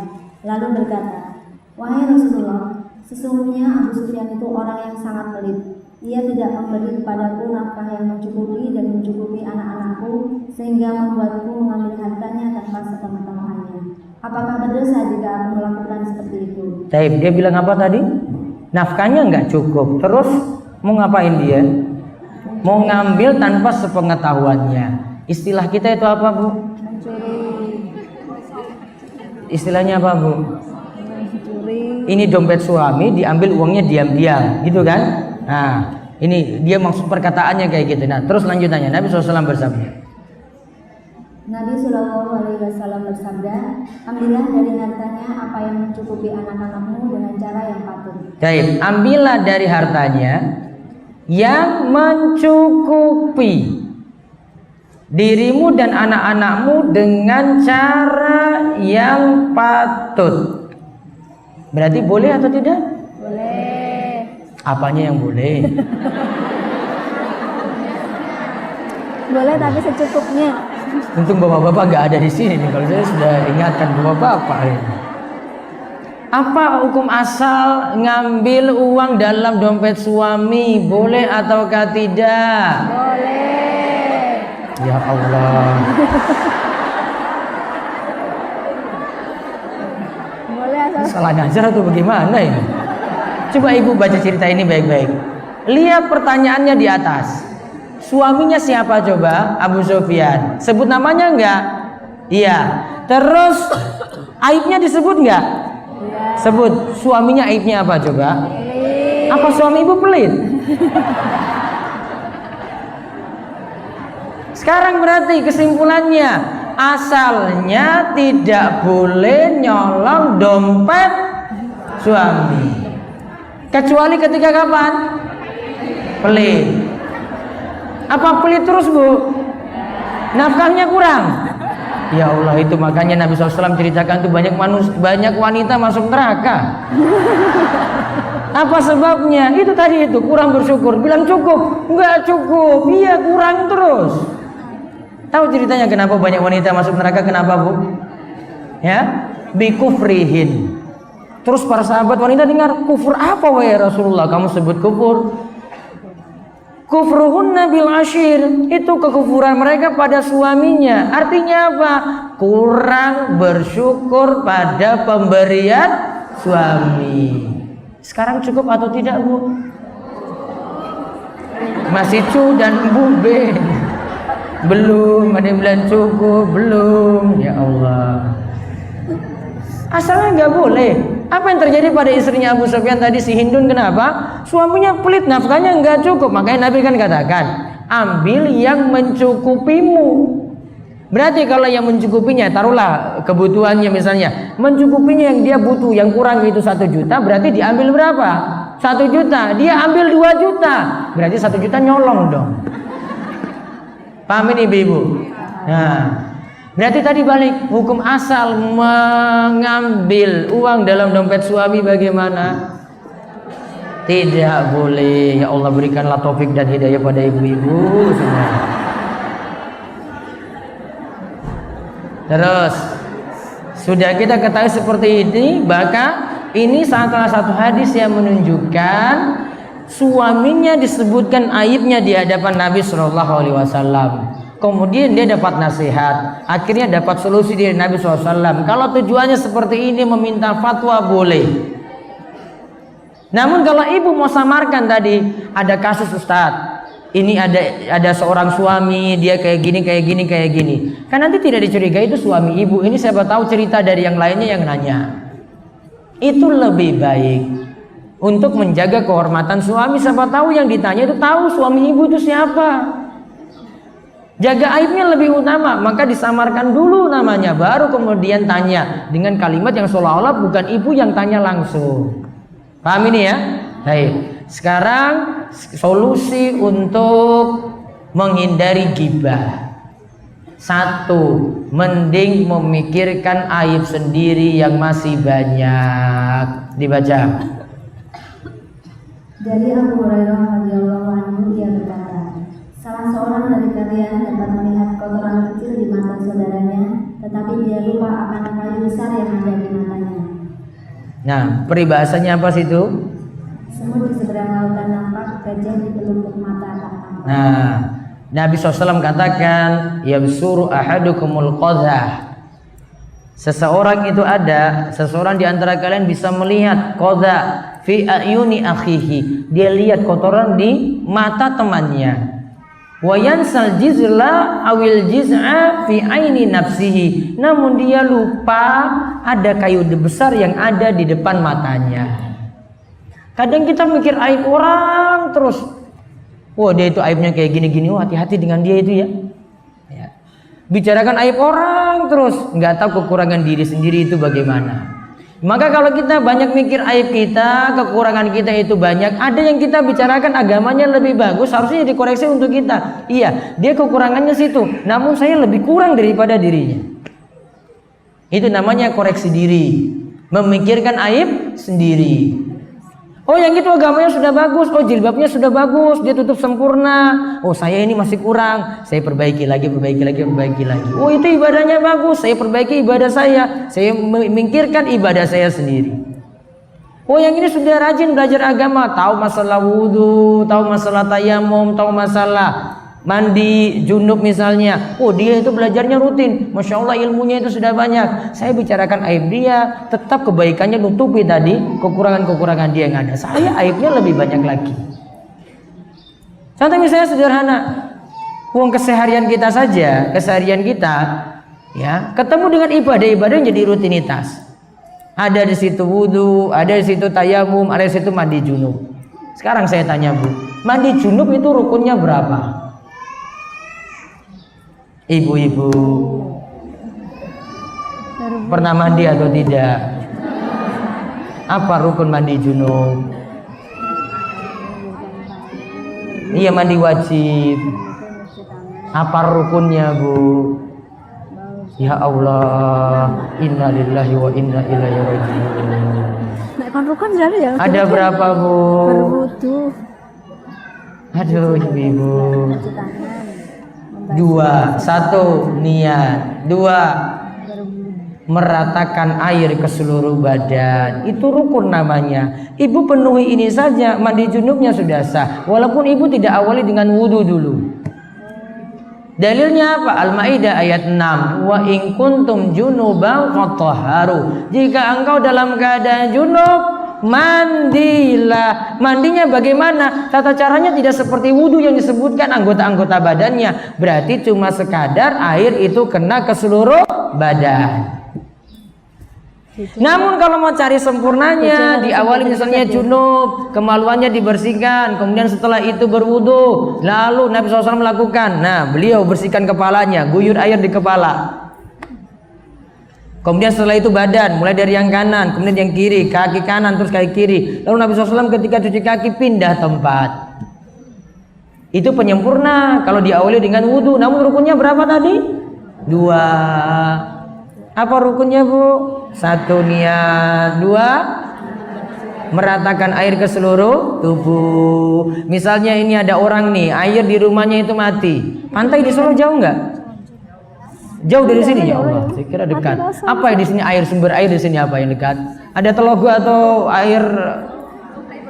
Lalu berkata, wahai Rasulullah, sesungguhnya Abu Sufyan itu orang yang sangat pelit. Ia tidak memberi kepadaku nafkah yang mencukupi dan mencukupi anak-anakku, sehingga membuatku mengambil hartanya tanpa sepengetahuannya. Apakah berdosa jika aku melakukan seperti itu? Taib, dia bilang apa tadi? Nafkahnya nggak cukup. Terus mau ngapain dia? Mau ngambil tanpa sepengetahuannya. Istilah kita itu apa, Bu? Mencuri. Istilahnya apa, Bu? Mencuri. Ini dompet suami, diambil uangnya diam-diam, gitu kan? Nah, ini dia maksud perkataannya kayak gitu. Nah, terus lanjutannya Nabi SAW bersabda. Nabi Shallallahu Alaihi Wasallam bersabda, ambillah dari hartanya apa yang mencukupi anak-anakmu dengan cara yang patut. Baik, ambillah dari hartanya yang mencukupi dirimu dan anak-anakmu dengan cara yang patut. Berarti boleh atau tidak? Boleh. Apanya yang boleh? Boleh tapi secukupnya. Untung bapak-bapak nggak ada di sini nih. Kalau saya sudah ingatkan bapak-bapak ini. Apa hukum asal ngambil uang dalam dompet suami? Boleh ataukah tidak? Boleh. Ya Allah. Boleh asal. Salah ngajar atau bagaimana ini? Coba ibu baca cerita ini baik-baik. Lihat pertanyaannya di atas. Suaminya siapa coba? Abu Sufyan. Sebut namanya enggak? Iya. Terus aibnya disebut enggak? Iya. Sebut. Suaminya aibnya apa coba? Pelit. Apa suami ibu pelit? Sekarang berarti kesimpulannya, asalnya tidak boleh nyolong dompet suami. Kecuali ketika kapan? Pelit. Apa pelit terus, Bu? Nafkahnya kurang? Ya Allah, itu makanya Nabi SAW ceritakan tuh banyak wanita masuk neraka. Apa sebabnya? Itu tadi itu kurang bersyukur. Bilang cukup, enggak cukup. Iya, kurang terus. Tahu ceritanya kenapa banyak wanita masuk neraka? Kenapa, Bu? Ya, bikufrihin. Terus para sahabat wanita dengar, kufur apa wahai Rasulullah? Kamu sebut kufur? Kufruhunna bil ashir, itu kekufuran mereka pada suaminya. Artinya apa? Kurang bersyukur pada pemberian suami. Sekarang cukup atau tidak, Bu? Masih cu dan Bu Ben. Belum, ada yang bilang cukup, belum. Ya Allah. Asalnya nggak boleh. Apa yang terjadi pada istrinya Abu Sufyan tadi, si Hindun? Kenapa? Suaminya pelit, nafkahnya nggak cukup. Makanya Nabi kan katakan, ambil yang mencukupimu. Berarti kalau yang mencukupinya, taruhlah kebutuhannya misalnya, mencukupinya yang dia butuh, yang kurang itu 1 juta, berarti diambil berapa? 1 juta. Dia ambil 2 juta, berarti 1 juta nyolong dong. Paham ini Ibu? Nah, berarti tadi balik hukum asal mengambil uang dalam dompet suami bagaimana? Tidak boleh. Ya Allah, berikanlah taufik dan hidayah pada ibu-ibu semua. Terus sudah kita ketahui seperti ini, maka ini salah satu hadis yang menunjukkan suaminya disebutkan aibnya di hadapan Nabi Shallallahu Alaihi Wasallam. Kemudian dia dapat nasihat, akhirnya dapat solusi dari Nabi SAW. Kalau tujuannya seperti ini, meminta fatwa boleh. Namun kalau ibu mau samarkan tadi, ada kasus Ustadz, ini ada seorang suami, dia kayak gini, kayak gini, kayak gini. Kan nanti tidak dicurigai itu suami ibu. Ini siapa tahu cerita dari yang lainnya yang nanya. Itu lebih baik untuk menjaga kehormatan suami. Siapa tahu yang ditanya itu tahu suami ibu itu siapa. Jaga aibnya lebih utama, maka disamarkan dulu namanya, baru kemudian tanya dengan kalimat yang seolah-olah bukan ibu yang tanya langsung. Paham ini ya? Baik. Sekarang solusi untuk menghindari ghibah. 1, mending memikirkan aib sendiri yang masih banyak. Dibaca. Dari Abu Hurairah radhiyallahu anhu, dia berkata, salah seorang dari kalian dapat melihat kotoran kecil di mata saudaranya, tetapi dia lupa akan kayu besar yang ada di matanya. Nah, peribahasanya apa sih itu? Semut di seberang lautan nampak, gajah di pelupuk mata tak nampak. Nah, Nabi SAW katakan, yabsuru ahadukumul qadhah. Seseorang di antara kalian bisa melihat qadha fi ayuni akhihi. Dia lihat kotoran di mata temannya. Wa yansal jizla awil jiz'a fi aini nafsihi. Namun dia lupa ada kayu besar yang ada di depan matanya. Kadang kita mikir aib orang terus. Wah, dia itu aibnya kayak gini-gini. Wah, hati-hati dengan dia itu ya. Bicarakan aib orang terus, nggak tahu kekurangan diri sendiri itu bagaimana. Maka kalau kita banyak mikir aib kita, kekurangan kita itu banyak, ada yang kita bicarakan agamanya lebih bagus, harusnya dikoreksi untuk kita. Iya, dia kekurangannya situ, namun saya lebih kurang daripada dirinya. Itu namanya koreksi diri, memikirkan aib sendiri. Oh, yang itu agamanya sudah bagus, oh jilbabnya sudah bagus, dia tutup sempurna. Oh, saya ini masih kurang, saya perbaiki lagi. Oh, itu ibadahnya bagus, saya perbaiki ibadah saya memikirkan ibadah saya sendiri. Oh, yang ini sudah rajin belajar agama, tahu masalah wudhu, tahu masalah tayamum, tahu masalah mandi junub misalnya. Oh, dia itu belajarnya rutin, Masya Allah ilmunya itu sudah banyak. Saya bicarakan aib dia, tetap kebaikannya nutupi tadi kekurangan-kekurangan dia yang ada. Saya aibnya lebih banyak lagi. Contoh misalnya sederhana, uang keseharian kita saja, ya, ketemu dengan ibadah yang jadi rutinitas. Ada di situ wudhu, ada di situ tayamum, ada di situ mandi junub. Sekarang saya tanya Bu, mandi junub itu rukunnya berapa? Ibu-ibu pernah mandi atau tidak? Apa rukun mandi junub? Iya, mandi wajib. Apa rukunnya Bu? Ya Allah, inna lillahi wa inna ilaihi raji'un. Nek kon rukun jadi ya. Ada berapa, Bu? Berwudu. Aduh, ibu-ibu. Cuci tangan. 2, 1 niat, 2 meratakan air ke seluruh badan. Itu rukun namanya. Ibu penuhi ini saja, mandi junubnya sudah sah. Walaupun ibu tidak awali dengan wudu dulu. Dalilnya apa? Al-Maidah ayat 6. Wa in kuntum junuban fatahharu. Jika engkau dalam keadaan junub, mandilah. Mandinya bagaimana? Tata caranya tidak seperti wudu yang disebutkan anggota-anggota badannya. Berarti cuma sekadar air itu kena ke seluruh badan. Namun kalau mau cari sempurnanya, diawali misalnya junub, kemaluannya dibersihkan, kemudian setelah itu berwudu, lalu Nabi SAW melakukan. Nah, beliau bersihkan kepalanya, guyur air di kepala. Kemudian setelah itu badan, mulai dari yang kanan, kemudian yang kiri, kaki kanan, terus kaki kiri. Lalu Nabi SAW ketika cuci kaki pindah tempat. Itu penyempurna kalau diawali dengan wudu. Namun rukunnya berapa tadi? 2. Apa rukunnya, Bu? 1 niat, 2 meratakan air ke seluruh tubuh. Misalnya ini ada orang nih, air di rumahnya itu mati. Pantai di Solo jauh nggak? Jauh dari sini, ya Allah. Saya kira dekat. Apa yang di sini air, sumber air di sini apa yang dekat? Ada telogo atau air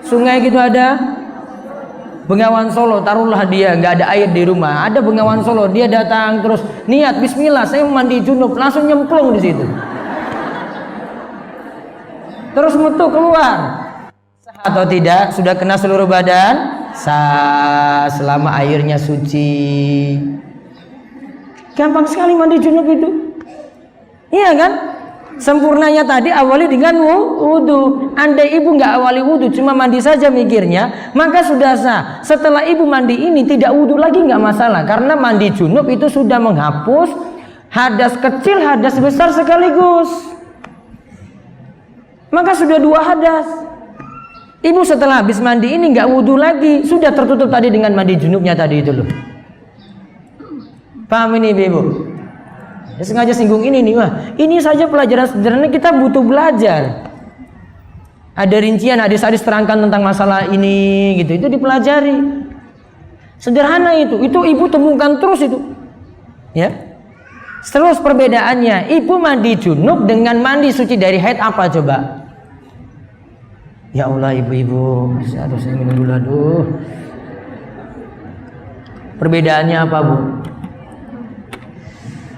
sungai gitu ada? Bengawan Solo, taruhlah dia nggak ada air di rumah. Ada Bengawan Solo, dia datang terus niat Bismillah, saya mau mandi junub, langsung nyemplung di situ. Terus metu keluar. Sah atau tidak? Sudah kena seluruh badan? Sah selama airnya suci. Gampang sekali mandi junub itu. Iya kan? Sempurnanya tadi awali dengan wudu. Andai ibu nggak awali wudu, cuma mandi saja mikirnya, maka sudah sah. Setelah ibu mandi ini tidak wudu lagi nggak masalah, karena mandi junub itu sudah menghapus hadas kecil, hadas besar sekaligus. Maka sudah 2 hadas. Ibu setelah habis mandi ini nggak wudu lagi, sudah tertutup tadi dengan mandi junubnya tadi itu loh. Paham ini ibu? Ya, sengaja singgung ini nih, wah ini saja pelajaran sederhana, kita butuh belajar. Ada rincian hadis-hadis terangkan tentang masalah ini gitu, itu dipelajari. Sederhana itu ibu temukan terus itu. Ya. Terus perbedaannya, ibu mandi junub dengan mandi suci dari haid apa coba? Ya Allah ibu-ibu, aduh saya minum dulu aduh. Perbedaannya apa, Bu?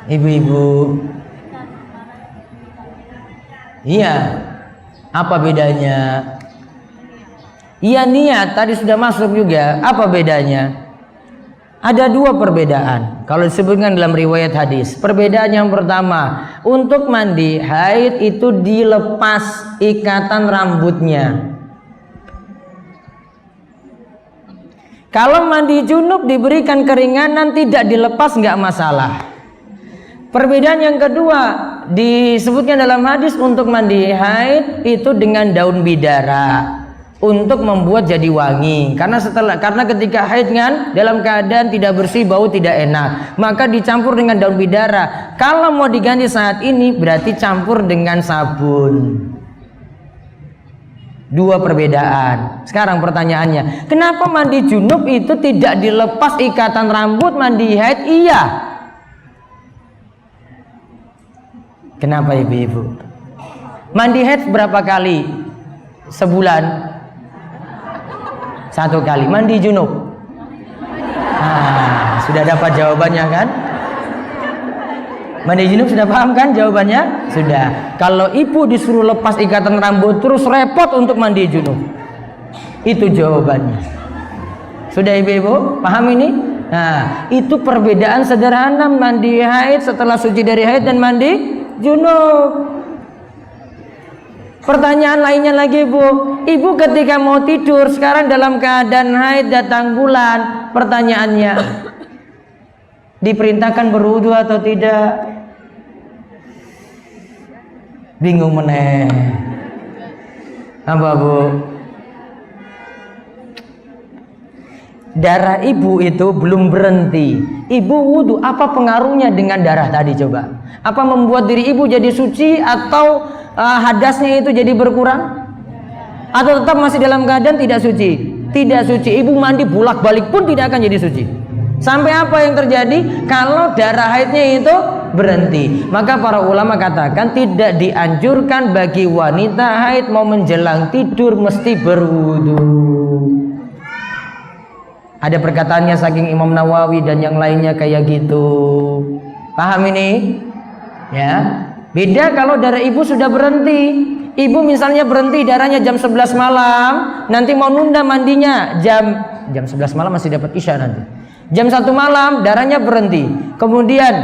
Ibu-ibu. Iya. Apa bedanya? Iya niat tadi sudah masuk juga. Apa bedanya? Ada 2 perbedaan. Kalau disebutkan dalam riwayat hadis. Perbedaan yang pertama, untuk mandi haid itu dilepas ikatan rambutnya. Kalau mandi junub diberikan keringanan, tidak dilepas nggak masalah. Perbedaan yang kedua disebutkan dalam hadis untuk mandi haid itu dengan daun bidara untuk membuat jadi wangi. Karena ketika haid kan dalam keadaan tidak bersih, bau tidak enak, maka dicampur dengan daun bidara. Kalau mau diganti saat ini berarti campur dengan sabun. 2 perbedaan. Sekarang pertanyaannya, kenapa mandi junub itu tidak dilepas ikatan rambut, mandi haid iya? Kenapa ibu-ibu? Mandi haid berapa kali? Sebulan? 1 kali. Mandi junub? Nah, sudah dapat jawabannya kan? Mandi junub sudah paham kan jawabannya? Sudah. Kalau ibu disuruh lepas ikatan rambut terus repot untuk mandi junub. Itu jawabannya. Sudah ibu-ibu? Paham ini? Nah, itu perbedaan sederhana mandi haid setelah suci dari haid dan mandi junub. Pertanyaan lainnya lagi, Bu. Ibu ketika mau tidur sekarang dalam keadaan haid, datang bulan, pertanyaannya, diperintahkan berwudu atau tidak? Bingung meneh. Apa, Bu? darah ibu itu belum berhenti. Ibu wudhu, apa pengaruhnya dengan darah tadi coba? Apa membuat diri ibu jadi suci atau hadasnya itu jadi berkurang? Atau tetap masih dalam keadaan tidak suci? Tidak suci. Ibu mandi bolak-balik pun tidak akan jadi suci. Sampai apa yang terjadi? Kalau darah haidnya itu berhenti. Maka para ulama katakan tidak dianjurkan bagi wanita haid mau menjelang tidur mesti berwudu. Ada perkataannya saking Imam Nawawi dan yang lainnya kayak gitu. Paham ini? Ya. Beda kalau darah ibu sudah berhenti. Ibu misalnya berhenti darahnya jam 11 malam, nanti mau nunda mandinya jam 11 malam masih dapat isya nanti. Jam 1 malam darahnya berhenti. Kemudian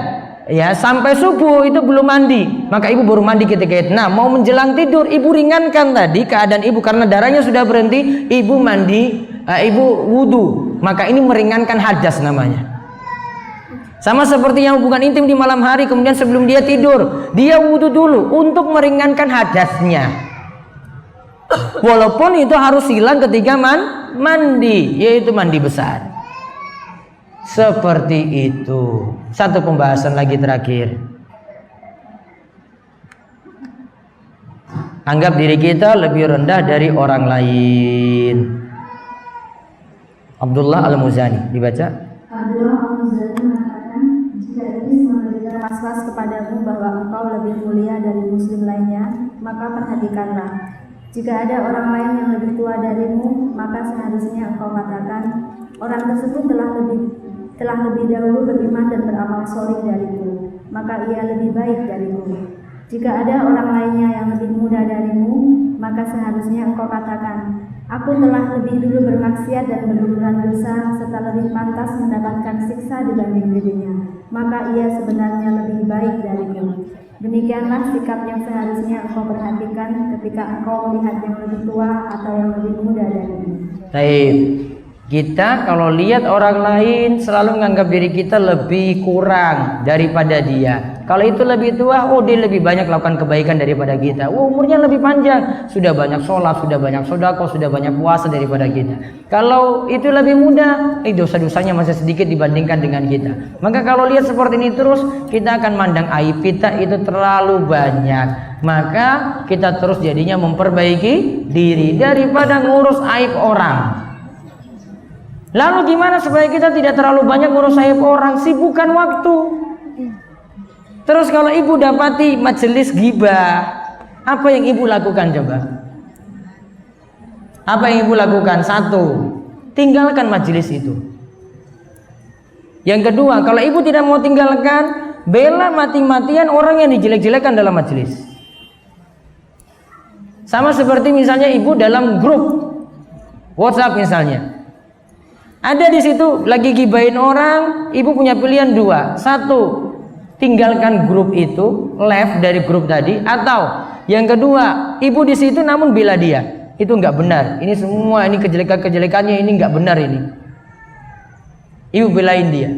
ya sampai subuh itu belum mandi, maka ibu baru mandi ketika itu. Nah, mau menjelang tidur ibu ringankan tadi keadaan ibu karena darahnya sudah berhenti, ibu mandi, ibu wudu. Maka ini meringankan hadas namanya. Sama seperti yang hubungan intim di malam hari, kemudian sebelum dia tidur dia wudu dulu untuk meringankan hadasnya. Walaupun itu harus hilang ketika mandi, yaitu mandi besar. Seperti itu. Satu pembahasan lagi terakhir. Anggap diri kita lebih rendah dari orang lain. Abdullah Al-Muzani, dibaca. Abdullah Al-Muzani mengatakan, jika iblis memberikan was-was kepadamu bahwa engkau lebih mulia dari muslim lainnya, maka perhatikanlah. Jika ada orang lain yang lebih tua darimu, maka seharusnya engkau katakan, orang tersebut telah lebih dahulu beriman dan beramal soleh dariku, maka ia lebih baik dariku. Jika ada orang lainnya yang lebih muda darimu, maka seharusnya engkau katakan, aku telah lebih dulu bermaksiat dan berguguran dosa serta lebih pantas mendapatkan siksa dibanding dirinya, maka ia sebenarnya lebih baik dariku. Demikianlah sikap yang seharusnya engkau perhatikan ketika engkau melihat yang lebih tua atau yang lebih muda darimu. Baik. Kita kalau lihat orang lain selalu menganggap diri kita lebih kurang daripada dia. Kalau itu lebih tua, oh dia lebih banyak lakukan kebaikan daripada kita. Oh umurnya lebih panjang, sudah banyak sholat, sudah banyak sedekah, sudah banyak puasa daripada kita. Kalau itu lebih muda, dosa-dosanya masih sedikit dibandingkan dengan kita. Maka kalau lihat seperti ini terus, kita akan mandang aib kita itu terlalu banyak. Maka kita terus jadinya memperbaiki diri daripada ngurus aib orang. Lalu gimana supaya kita tidak terlalu banyak ngurus aib orang? Sibukkan waktu. Terus kalau ibu dapati majelis ghibah, apa yang ibu lakukan coba? Apa yang ibu lakukan? Satu, tinggalkan majelis itu. Yang kedua, kalau ibu tidak mau tinggalkan, bela mati-matian orang yang dijelek-jelekan dalam majelis. Sama seperti misalnya ibu dalam grup WhatsApp misalnya. Ada di situ lagi gibahin orang, ibu punya pilihan dua. Satu, tinggalkan grup itu, left dari grup tadi, atau yang kedua, ibu di situ namun bela dia. Itu nggak benar. Ini semua ini kejelekan-kejelekannya ini nggak benar ini. Ibu belain dia.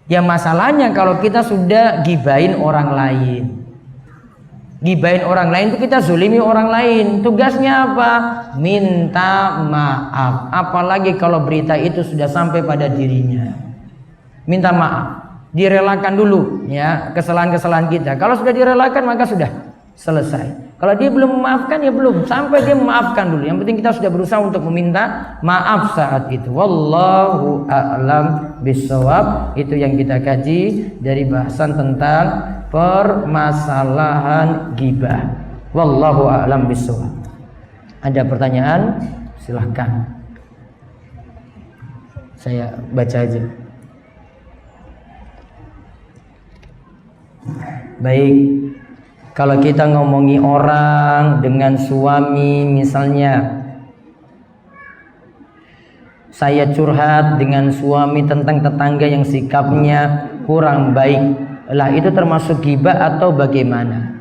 Ya masalahnya kalau kita sudah gibahin orang lain. Gibahin orang lain itu kita zulimi orang lain. Tugasnya apa? Minta maaf. Apalagi kalau berita itu sudah sampai pada dirinya. Minta maaf. Direlakan dulu ya kesalahan-kesalahan kita. Kalau sudah direlakan maka sudah selesai. Kalau dia belum memaafkan ya belum. Sampai dia memaafkan dulu. Yang penting kita sudah berusaha untuk meminta maaf saat itu. Wallahu a'lam bishawab. Itu yang kita kaji dari bahasan tentang permasalahan ghibah. Wallahu a'lam bishawab. Ada pertanyaan? Silahkan. Saya baca aja. Baik. Kalau kita ngomongi orang dengan suami misalnya, saya curhat dengan suami tentang tetangga yang sikapnya kurang baik. Lah itu termasuk ghibah atau bagaimana?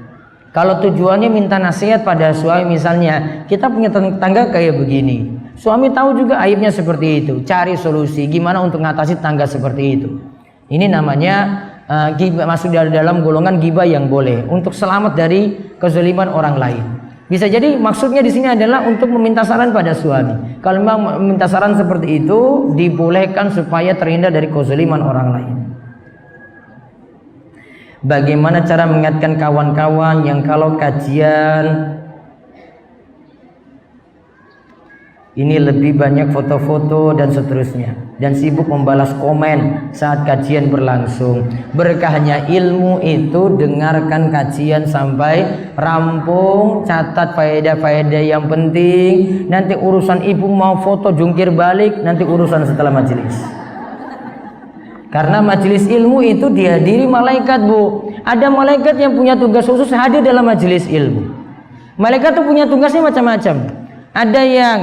Kalau tujuannya minta nasihat pada suami misalnya, kita punya tetangga kayak begini. Suami tahu juga aibnya seperti itu. Cari solusi gimana untuk mengatasi tetangga seperti itu. Ini namanya ghibah, masuk dalam golongan ghibah yang boleh untuk selamat dari kezaliman orang lain. Bisa jadi maksudnya di sini adalah untuk meminta saran pada suami. Kalau memang meminta saran seperti itu, dibolehkan supaya terhindar dari kezaliman orang lain. Bagaimana cara mengingatkan kawan-kawan yang kalau kajian ini lebih banyak foto-foto dan seterusnya, dan sibuk membalas komen saat kajian berlangsung. Berkahnya ilmu itu dengarkan kajian sampai rampung, catat faedah-faedah yang penting. Nanti urusan ibu mau foto jungkir balik, nanti urusan setelah majelis. Karena majelis ilmu itu dihadiri malaikat, Bu. Ada malaikat yang punya tugas khusus hadir dalam majelis ilmu. Malaikat itu punya tugasnya macam-macam. Ada yang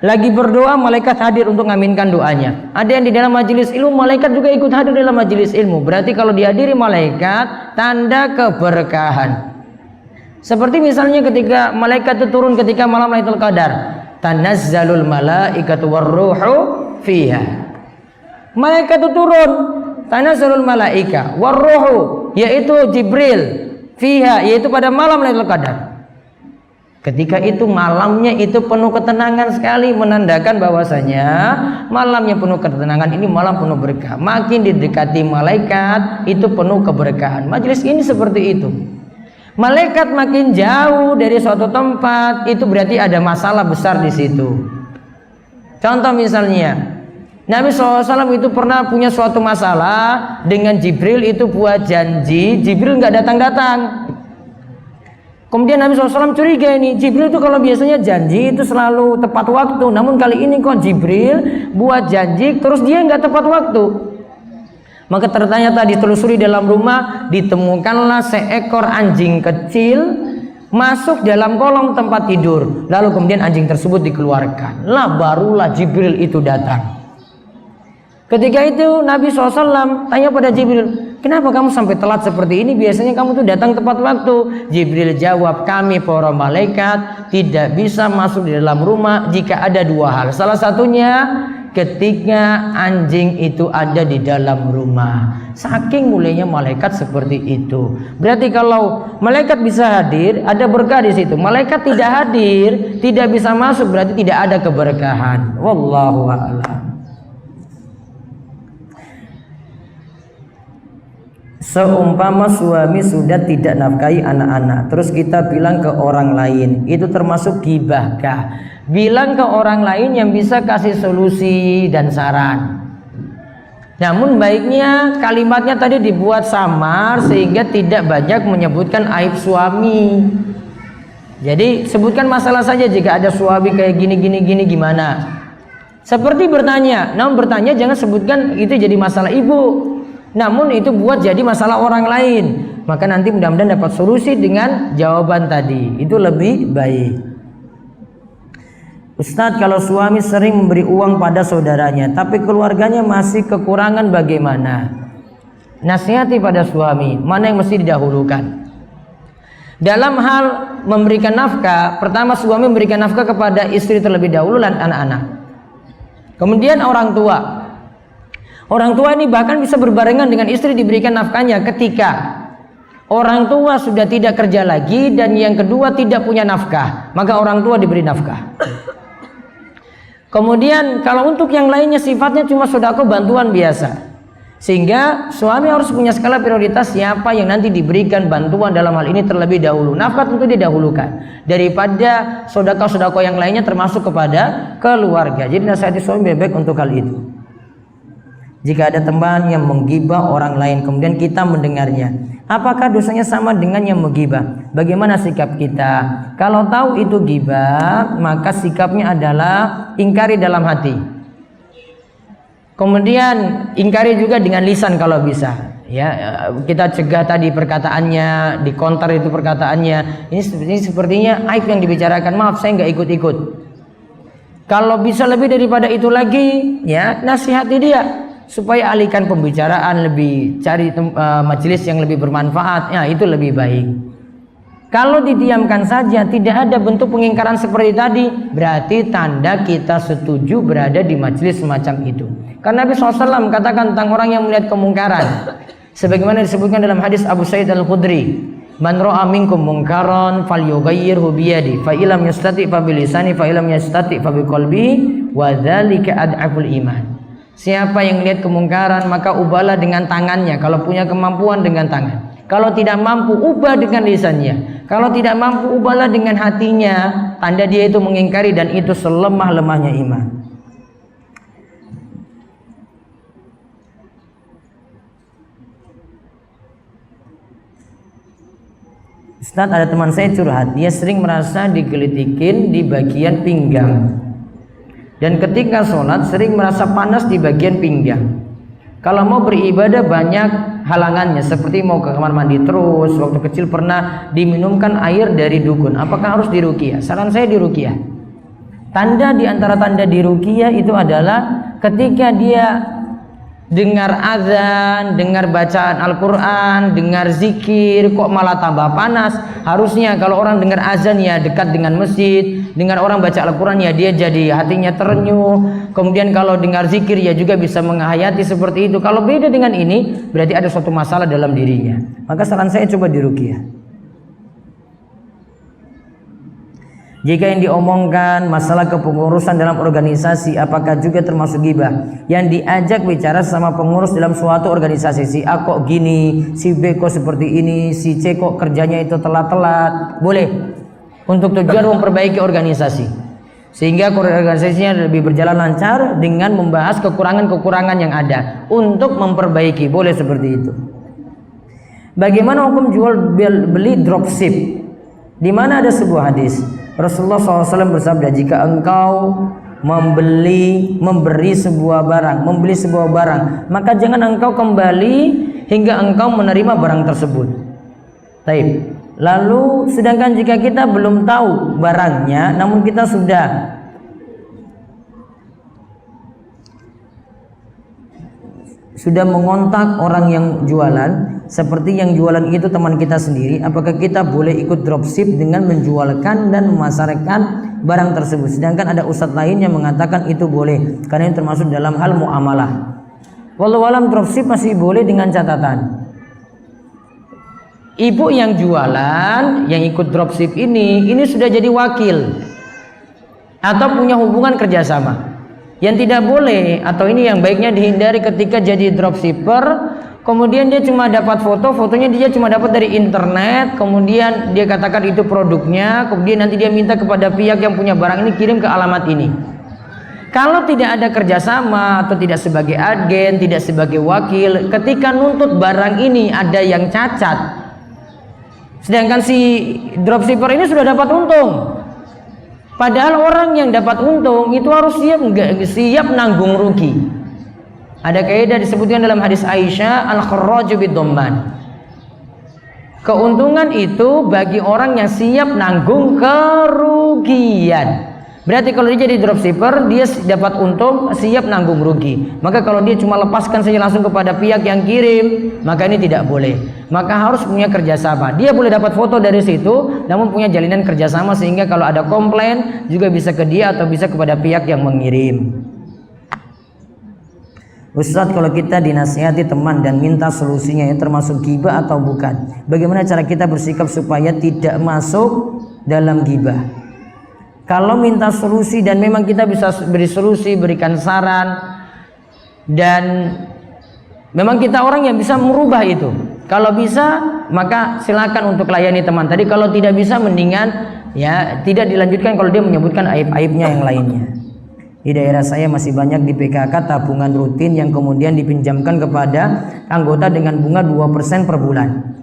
lagi berdoa, malaikat hadir untuk ngaminkan doanya. Ada yang di dalam majelis ilmu, malaikat juga ikut hadir dalam majelis ilmu. Berarti kalau dihadiri malaikat, tanda keberkahan. Seperti misalnya ketika malaikat itu turun ketika malam Lailatul Qadar, tanazzalul malaikatu warruhu fiha. Malaikat itu turun, tanazzalul malaika warruhu, yaitu Jibril, fiha, yaitu pada malam Lailatul Qadar. Ketika itu malamnya itu penuh ketenangan sekali, menandakan bahwasanya malamnya penuh ketenangan, ini malam penuh berkah. Makin didekati malaikat itu penuh keberkahan. Majelis ini seperti itu. Malaikat makin jauh dari suatu tempat, itu berarti ada masalah besar di situ. Contoh misalnya, Nabi SAW itu pernah punya suatu masalah dengan Jibril, itu buat janji, Jibril nggak datang-datang. Kemudian Nabi SAW curiga ini, Jibril itu kalau biasanya janji itu selalu tepat waktu, namun kali ini kok Jibril buat janji terus dia nggak tepat waktu. Maka ternyata ditelusuri dalam rumah, ditemukanlah seekor anjing kecil masuk dalam kolong tempat tidur. Lalu kemudian anjing tersebut dikeluarkan. Lah barulah Jibril itu datang. Ketika itu Nabi SAW tanya pada Jibril, kenapa kamu sampai telat seperti ini? Biasanya kamu tuh datang tepat waktu. Jibril jawab, kami para malaikat tidak bisa masuk di dalam rumah jika ada dua hal. Salah satunya ketika anjing itu ada di dalam rumah. Saking mulianya malaikat seperti itu. Berarti kalau malaikat bisa hadir, ada berkah di situ. Malaikat tidak hadir, tidak bisa masuk, berarti tidak ada keberkahan. Wallahu a'lam. Seumpama suami sudah tidak nafkahi anak-anak, terus kita bilang ke orang lain, itu termasuk ghibahkah? Bilang ke orang lain yang bisa kasih solusi dan saran. Namun baiknya kalimatnya tadi dibuat samar sehingga tidak banyak menyebutkan aib suami. Jadi sebutkan masalah saja, jika ada suami kayak gini gimana. Seperti bertanya, namun bertanya jangan sebutkan itu jadi masalah ibu. Namun itu buat jadi masalah orang lain, maka nanti mudah-mudahan dapat solusi dengan jawaban tadi. Itu lebih baik. Ustadz, kalau suami sering memberi uang pada saudaranya tapi keluarganya masih kekurangan, bagaimana? Nasihati pada suami, mana yang mesti didahulukan. Dalam hal memberikan nafkah, pertama suami memberikan nafkah kepada istri terlebih dahulu dan anak-anak, kemudian orang tua. Orang tua ini bahkan bisa berbarengan dengan istri diberikan nafkahnya ketika orang tua sudah tidak kerja lagi dan yang kedua tidak punya nafkah, maka orang tua diberi nafkah. Kemudian kalau untuk yang lainnya sifatnya cuma sedekah bantuan biasa, sehingga suami harus punya skala prioritas siapa yang nanti diberikan bantuan dalam hal ini terlebih dahulu. Nafkah tentu didahulukan daripada sedekah yang lainnya termasuk kepada keluarga. Jadi nasihati suami baik untuk hal itu. Jika ada teman yang menggibah orang lain kemudian kita mendengarnya, apakah dosanya sama dengan yang menggibah? Bagaimana sikap kita? Kalau tahu itu gibah, maka sikapnya adalah ingkari dalam hati. Kemudian ingkari juga dengan lisan kalau bisa. Ya, kita cegah tadi perkataannya, dikonter itu perkataannya. Ini sepertinya aib yang dibicarakan. Maaf, saya nggak ikut-ikut. Kalau bisa lebih daripada itu lagi, ya nasihati dia supaya alihkan pembicaraan, lebih cari majelis yang lebih bermanfaat. Ya, itu lebih baik. Kalau didiamkan saja, tidak ada bentuk pengingkaran seperti tadi, berarti tanda kita setuju berada di majelis semacam itu. Karena Nabi SAW katakan tentang orang yang melihat kemungkaran, sebagaimana disebutkan dalam hadis Abu Sa'id Al-Khudri, Man ra'a minkum munkaran falyughayyirhu biyadi fa illam yastati fa bilisani fa illam yastati fa biqalbihi wa dzalika ad'aful iman. Siapa yang lihat kemungkaran maka ubahlah dengan tangannya, kalau punya kemampuan dengan tangan. Kalau tidak mampu ubah dengan lisannya. Kalau tidak mampu ubahlah dengan hatinya. Tanda dia itu mengingkari dan itu selemah-lemahnya iman. Ustaz, ada teman saya curhat, dia sering merasa digelitikin di bagian pinggang. Dan ketika sholat sering merasa panas di bagian pinggang. Kalau mau beribadah banyak halangannya, seperti mau ke kamar mandi terus. Waktu kecil pernah diminumkan air dari dukun. Apakah harus diruqyah? Saran saya diruqyah. Tanda di antara tanda diruqyah itu adalah ketika dia dengar azan, dengar bacaan Al-Quran, dengar zikir, kok malah tambah panas. Harusnya kalau orang dengar azan ya dekat dengan masjid, dengar orang baca Al-Quran ya dia jadi hatinya terenyuh. Kemudian kalau dengar zikir ya juga bisa menghayati seperti itu. Kalau beda dengan ini berarti ada suatu masalah dalam dirinya. Maka saran saya coba diruqyah. Jika yang diomongkan masalah kepengurusan dalam organisasi, apakah juga termasuk ghibah? Yang diajak bicara sama pengurus dalam suatu organisasi, si A kok gini, si B kok seperti ini, si C kok kerjanya itu telat-telat, boleh, untuk tujuan memperbaiki organisasi, sehingga organisasinya lebih berjalan lancar dengan membahas kekurangan-kekurangan yang ada untuk memperbaiki, boleh seperti itu. Bagaimana hukum jual beli dropship? Di mana ada sebuah hadis Rasulullah SAW bersabda, jika engkau membeli sebuah barang, maka jangan engkau kembali hingga engkau menerima barang tersebut. Taib. Lalu sedangkan jika kita belum tahu barangnya, namun kita sudah mengontak orang yang jualan, seperti yang jualan itu teman kita sendiri, apakah kita boleh ikut dropship dengan menjualkan dan memasarkan barang tersebut? Sedangkan ada ustadz lain yang mengatakan itu boleh, karena ini termasuk dalam hal muamalah. Wallahu alam, dropship masih boleh dengan catatan ibu yang jualan, yang ikut dropship ini sudah jadi wakil atau punya hubungan kerjasama. Yang tidak boleh atau ini yang baiknya dihindari ketika jadi dropshipper, kemudian dia cuma dapat fotonya dia cuma dapat dari internet, kemudian dia katakan itu produknya, kemudian nanti dia minta kepada pihak yang punya barang ini kirim ke alamat ini. Kalau tidak ada kerjasama atau tidak sebagai agen, tidak sebagai wakil, ketika nuntut barang ini ada yang cacat, sedangkan si dropshipper ini sudah dapat untung. Padahal orang yang dapat untung itu harus siap nanggung rugi. Ada kaidah disebutkan dalam hadis Aisyah, al-kharraju bid-dhamman. Keuntungan itu bagi orang yang siap nanggung kerugian. Berarti kalau dia jadi dropshipper, dia dapat untung, siap nanggung rugi. Maka kalau dia cuma lepaskan saja langsung kepada pihak yang kirim, maka ini tidak boleh. Maka harus punya kerjasama. Dia boleh dapat foto dari situ, namun punya jalinan kerjasama sehingga kalau ada komplain juga bisa ke dia atau bisa kepada pihak yang mengirim. Ustadz, kalau kita dinasihati teman dan minta solusinya, yang termasuk ghibah atau bukan? Bagaimana cara kita bersikap supaya tidak masuk dalam ghibah? Kalau minta solusi dan memang kita bisa beri solusi, berikan saran, dan memang kita orang yang bisa merubah itu. Kalau bisa maka silakan untuk layani teman tadi. Kalau tidak bisa mendingan ya tidak dilanjutkan kalau dia menyebutkan aib-aibnya yang lainnya. Di daerah saya masih banyak di PKK tabungan rutin yang kemudian dipinjamkan kepada anggota dengan bunga 2% per bulan.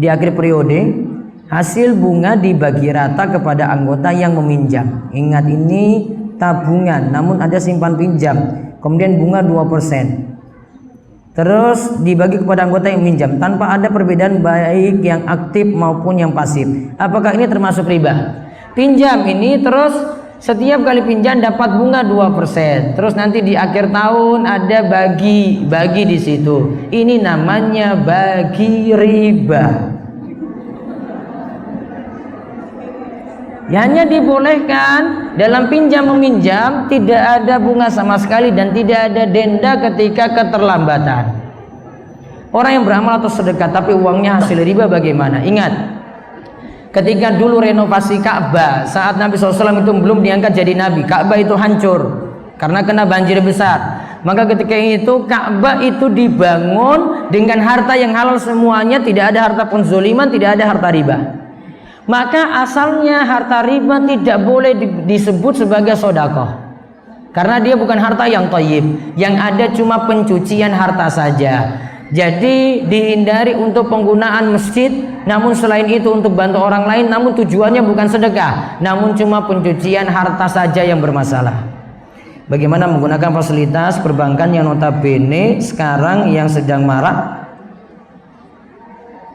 Di akhir periode hasil bunga dibagi rata kepada anggota yang meminjam. Ingat, ini tabungan namun ada simpan pinjam, kemudian bunga 2%. Terus dibagi kepada anggota yang minjam tanpa ada perbedaan baik yang aktif maupun yang pasif. Apakah ini termasuk riba? Pinjam ini terus setiap kali pinjam dapat bunga 2%. Terus nanti di akhir tahun ada bagi di situ. Ini namanya bagi riba. Hanya dibolehkan dalam pinjam meminjam, tidak ada bunga sama sekali dan tidak ada denda ketika keterlambatan. Orang yang beramal atau sedekah tapi uangnya hasil riba bagaimana? Ingat, ketika dulu renovasi Ka'bah, saat Nabi SAW itu belum diangkat jadi Nabi, Ka'bah itu hancur karena kena banjir besar. Maka ketika itu Ka'bah itu dibangun dengan harta yang halal semuanya, tidak ada harta penzoliman, tidak ada harta riba. Maka asalnya harta riba tidak boleh disebut sebagai sodakoh, karena dia bukan harta yang thayyib. Yang ada cuma pencucian harta saja. Jadi dihindari untuk penggunaan masjid, namun selain itu untuk bantu orang lain, namun tujuannya bukan sedekah, namun cuma pencucian harta saja yang bermasalah. Bagaimana menggunakan fasilitas perbankan yang notabene sekarang yang sedang marak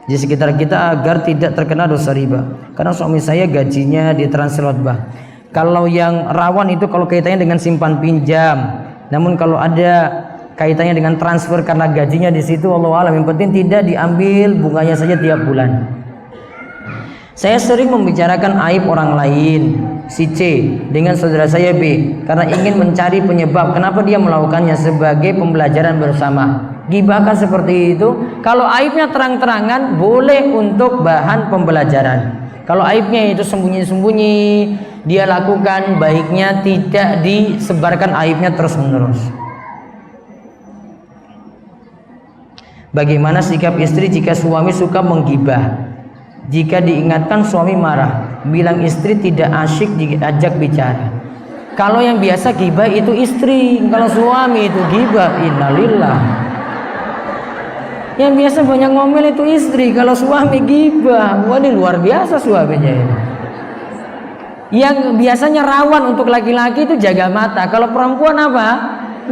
di sekitar kita agar tidak terkena dosa riba? Karena suami saya gajinya di transfer Bank. Kalau yang rawan itu kalau kaitannya dengan simpan pinjam, namun kalau ada kaitannya dengan transfer karena gajinya di situ, wallahu alam, yang penting tidak diambil bunganya saja tiap bulan. Saya sering membicarakan aib orang lain, si C dengan saudara saya B, karena ingin mencari penyebab kenapa dia melakukannya sebagai pembelajaran bersama. Gibahkah seperti itu? Kalau aibnya terang-terangan boleh untuk bahan pembelajaran. Kalau aibnya itu sembunyi-sembunyi dia lakukan, baiknya tidak disebarkan aibnya terus-menerus. Bagaimana sikap istri jika suami suka menggibah? Jika diingatkan suami marah, bilang istri tidak asyik diajak bicara. Kalau yang biasa gibah itu istri, kalau suami itu gibah, innalillah. Yang biasa banyak ngomel itu istri, kalau suami gibah, wah ini luar biasa suaminya ini. Yang biasanya rawan untuk laki-laki itu jaga mata, kalau perempuan apa?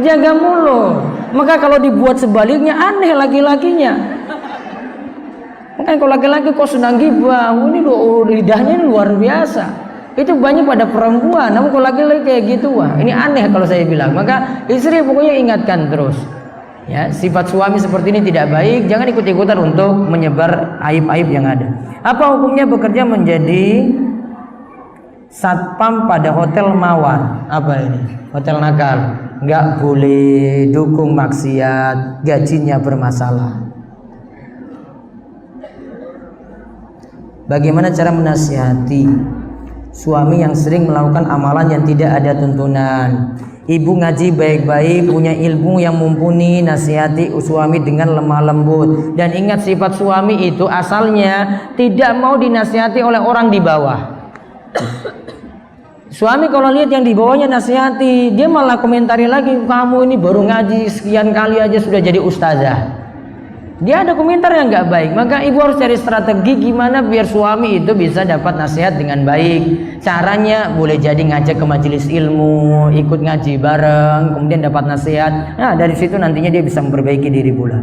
Jaga mulut. Maka kalau dibuat sebaliknya aneh laki-lakinya. Makanya kalau laki-laki kok senang gibah, ini lidahnya ini luar biasa. Itu banyak pada perempuan, namun kalau laki-laki kayak gitu, wah ini aneh kalau saya bilang. Maka istri pokoknya ingatkan terus. Ya, sifat suami seperti ini tidak baik, jangan ikut-ikutan untuk menyebar aib-aib yang ada. Apa hukumnya bekerja menjadi satpam pada hotel mawar? Apa ini? Hotel nakal. Nggak boleh, dukung maksiat, gajinya bermasalah. Bagaimana cara menasihati suami yang sering melakukan amalan yang tidak ada tuntunan? Ibu ngaji baik-baik, punya ilmu yang mumpuni, nasihati suami dengan lemah lembut. Dan ingat, sifat suami itu asalnya tidak mau dinasihati oleh orang di bawah. Suami kalau lihat yang di bawahnya nasihati, dia malah komentari lagi, kamu ini baru ngaji sekian kali aja sudah jadi ustazah. Dia ada komentar yang nggak baik. Maka ibu harus cari strategi gimana biar suami itu bisa dapat nasihat dengan baik. Caranya boleh jadi ngajak ke majelis ilmu, ikut ngaji bareng, kemudian dapat nasihat. Nah dari situ nantinya dia bisa memperbaiki diri pula.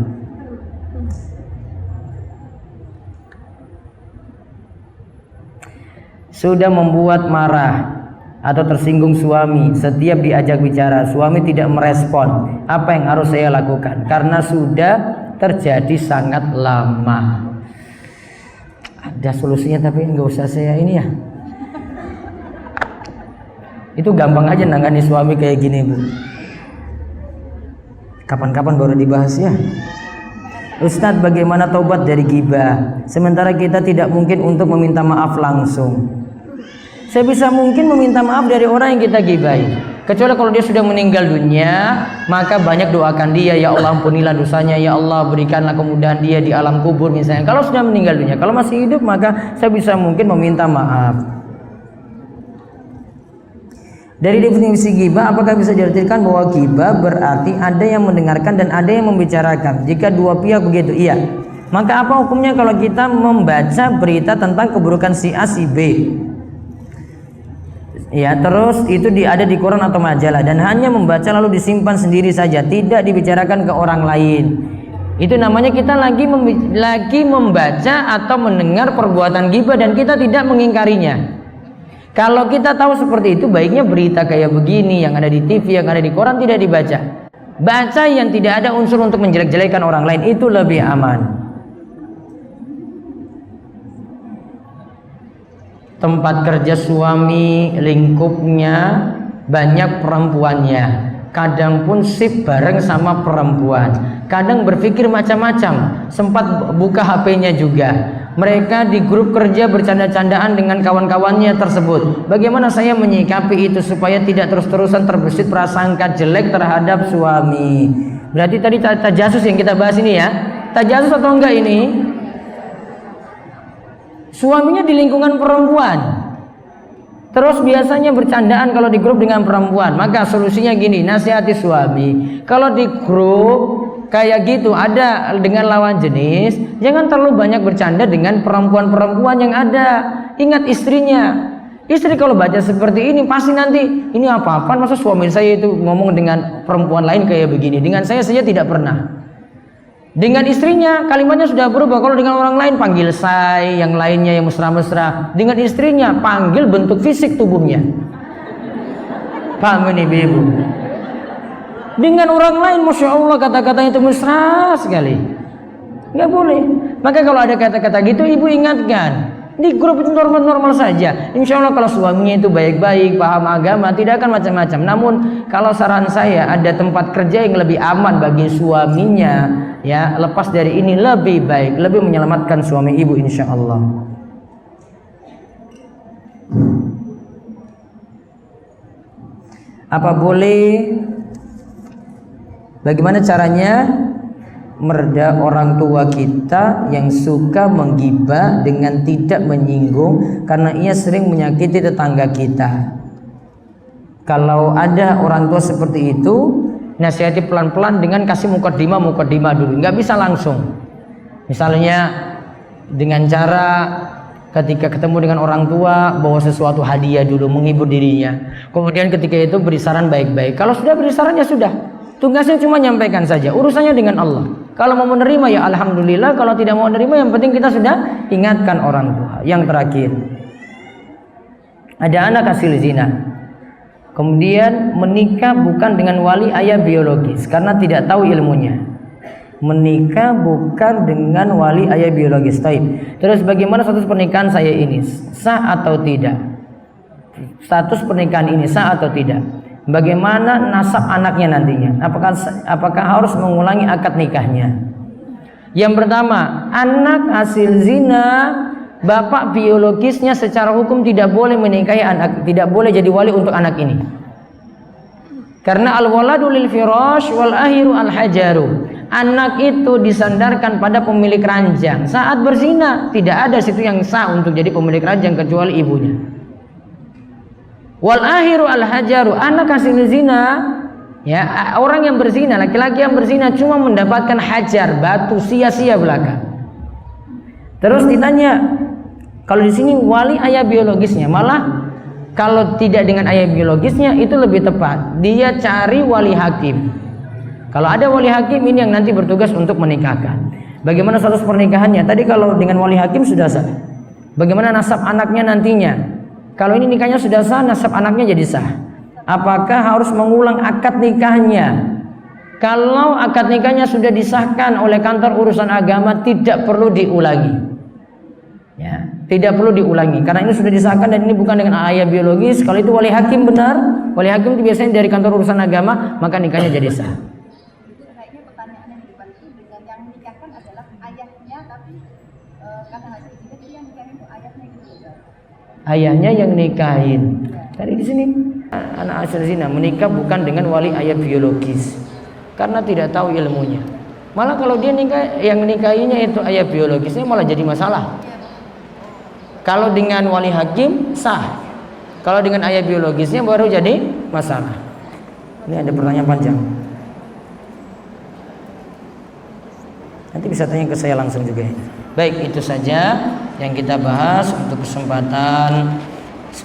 Sudah membuat marah atau tersinggung suami, setiap diajak bicara suami tidak merespon, apa yang harus saya lakukan? Karena sudah terjadi sangat lama. Ada solusinya tapi nggak usah saya ini ya. Itu gampang aja nangani suami kayak gini, Bu. Kapan-kapan baru dibahas ya. Ustadz, bagaimana taubat dari ghibah? Sementara kita tidak mungkin untuk meminta maaf langsung. Sebisa mungkin meminta maaf dari orang yang kita ghibahi. Kecuali kalau dia sudah meninggal dunia, maka banyak doakan dia, ya Allah ampunilah dosanya, ya Allah berikanlah kemudahan dia di alam kubur misalnya. Kalau sudah meninggal dunia, kalau masih hidup maka sebisa mungkin meminta maaf. Dari definisi ghibah, apakah bisa diartikan bahwa ghibah berarti ada yang mendengarkan dan ada yang membicarakan? Jika dua pihak begitu, iya. Maka apa hukumnya kalau kita membaca berita tentang keburukan si A si B? Ya, terus itu ada di koran atau majalah dan hanya membaca lalu disimpan sendiri saja, tidak dibicarakan ke orang lain. Itu namanya kita lagi membaca atau mendengar perbuatan ghibah dan kita tidak mengingkarinya. Kalau kita tahu seperti itu, baiknya berita kayak begini yang ada di TV, yang ada di koran tidak dibaca. Baca yang tidak ada unsur untuk menjelek-jelekan orang lain, itu lebih aman. Tempat kerja suami lingkupnya banyak perempuannya. kadang pun sip bareng sama perempuan, kadang berpikir macam-macam, sempat buka HP-nya juga. Mereka di grup kerja bercanda-candaan dengan kawan-kawannya tersebut. Bagaimana saya menyikapi itu supaya tidak terus-terusan terbesit prasangka jelek terhadap suami? Berarti tadi tajasus yang kita bahas ini ya. Tajasus atau enggak ini? Suaminya di lingkungan perempuan, terus biasanya bercandaan kalau di grup dengan perempuan. Maka solusinya gini, nasihati suami. Kalau di grup kayak gitu ada dengan lawan jenis, jangan terlalu banyak bercanda dengan perempuan-perempuan yang ada. Ingat istrinya. Istri kalau baca seperti ini pasti nanti ini apa-apaan, masa suami saya itu ngomong dengan perempuan lain kayak begini. Dengan saya saja tidak pernah. Dengan istrinya kalimatnya sudah berubah. Kalau dengan orang lain panggil say, yang lainnya yang mesra-mesra. Dengan istrinya panggil bentuk fisik tubuhnya. Paham ini ibu? Dengan orang lain masya Allah kata-katanya itu mesra sekali. Nggak boleh. Maka kalau ada kata-kata gitu ibu ingatkan. Di grup itu normal-normal saja. Insya Allah kalau suaminya itu baik-baik, paham agama, tidak akan macam-macam. Namun kalau saran saya ada tempat kerja yang lebih aman bagi suaminya, ya lepas dari ini lebih baik, lebih menyelamatkan suami ibu insya Allah. Apa boleh? Bagaimana caranya mereda orang tua kita yang suka menggibah dengan tidak menyinggung karena ia sering menyakiti tetangga kita? Kalau ada orang tua seperti itu, nasihati pelan-pelan dengan kasih mukadimah dulu, nggak bisa langsung. Misalnya dengan cara ketika ketemu dengan orang tua bawa sesuatu hadiah dulu, menghibur dirinya. Kemudian ketika itu beri saran baik-baik. Kalau sudah beri saran ya sudah, tugasnya cuma nyampaikan saja, urusannya dengan Allah. Kalau mau menerima ya alhamdulillah, kalau tidak mau menerima yang penting kita sudah ingatkan orang tua. Yang terakhir, ada anak hasil zina, kemudian menikah bukan dengan wali ayah biologis karena tidak tahu ilmunya. Menikah bukan dengan wali ayah biologis. Taib. Terus bagaimana status pernikahan saya ini? Sah atau tidak? Status pernikahan ini sah atau tidak? Bagaimana nasab anaknya nantinya? Apakah harus mengulangi akad nikahnya? Yang pertama, anak hasil zina, bapak biologisnya secara hukum tidak boleh menikahi anak, tidak boleh jadi wali untuk anak ini. Karena al-waladu lil firash wal ahiru al hajaru. Anak itu disandarkan pada pemilik ranjang. Saat berzina, tidak ada situ yang sah untuk jadi pemilik ranjang kecuali ibunya. Wal akhiru al hajaru, anak hasil zina, ya orang yang berzina, laki-laki yang berzina cuma mendapatkan hajar, batu sia-sia belaka. Terus ditanya, kalau di sini wali ayah biologisnya, malah kalau tidak dengan ayah biologisnya itu lebih tepat. Dia cari wali hakim. Kalau ada wali hakim ini yang nanti bertugas untuk menikahkan. Bagaimana status pernikahannya? Tadi kalau dengan wali hakim sudah sah. Bagaimana nasab anaknya nantinya? Kalau ini nikahnya sudah sah, nasab anaknya jadi sah. Apakah harus mengulang akad nikahnya? Kalau akad nikahnya sudah disahkan oleh kantor urusan agama, tidak perlu diulangi. Ya, tidak perlu diulangi. Karena ini sudah disahkan dan ini bukan dengan ayah biologis. Kalau itu wali hakim benar, wali hakim itu biasanya dari kantor urusan agama, maka nikahnya jadi sah. Kayaknya pertanyaan yang dibuat itu dengan yang menikahkan adalah ayahnya, tapi karena hasil zina jadi yang nikahin itu ayahnya gitu. Ayahnya yang nikahin. Tadi di sini anak hasil zina menikah bukan dengan wali ayah biologis karena tidak tahu ilmunya. Malah kalau dia nikah, yang nikahinya itu ayah biologisnya malah jadi masalah. Kalau dengan wali hakim sah. Kalau dengan ayah biologisnya baru jadi masalah. Ini ada pertanyaan panjang. Nanti bisa tanya ke saya langsung juga. Baik, itu saja yang kita bahas untuk kesempatan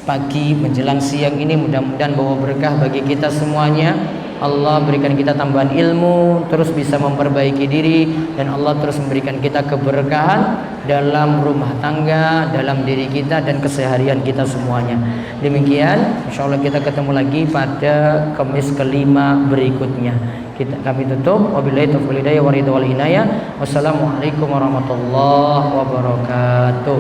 pagi menjelang siang ini. Mudah-mudahan bawa berkah bagi kita semuanya. Allah berikan kita tambahan ilmu, terus bisa memperbaiki diri, dan Allah terus memberikan kita keberkahan dalam rumah tangga, dalam diri kita dan keseharian kita semuanya. Demikian, insya Allah kita ketemu lagi pada Kamis kelima berikutnya. Kami tutup. Wabillahi taufiq wal hidayah wa ridha wal inayah. Wassalamualaikum warahmatullahi wabarakatuh.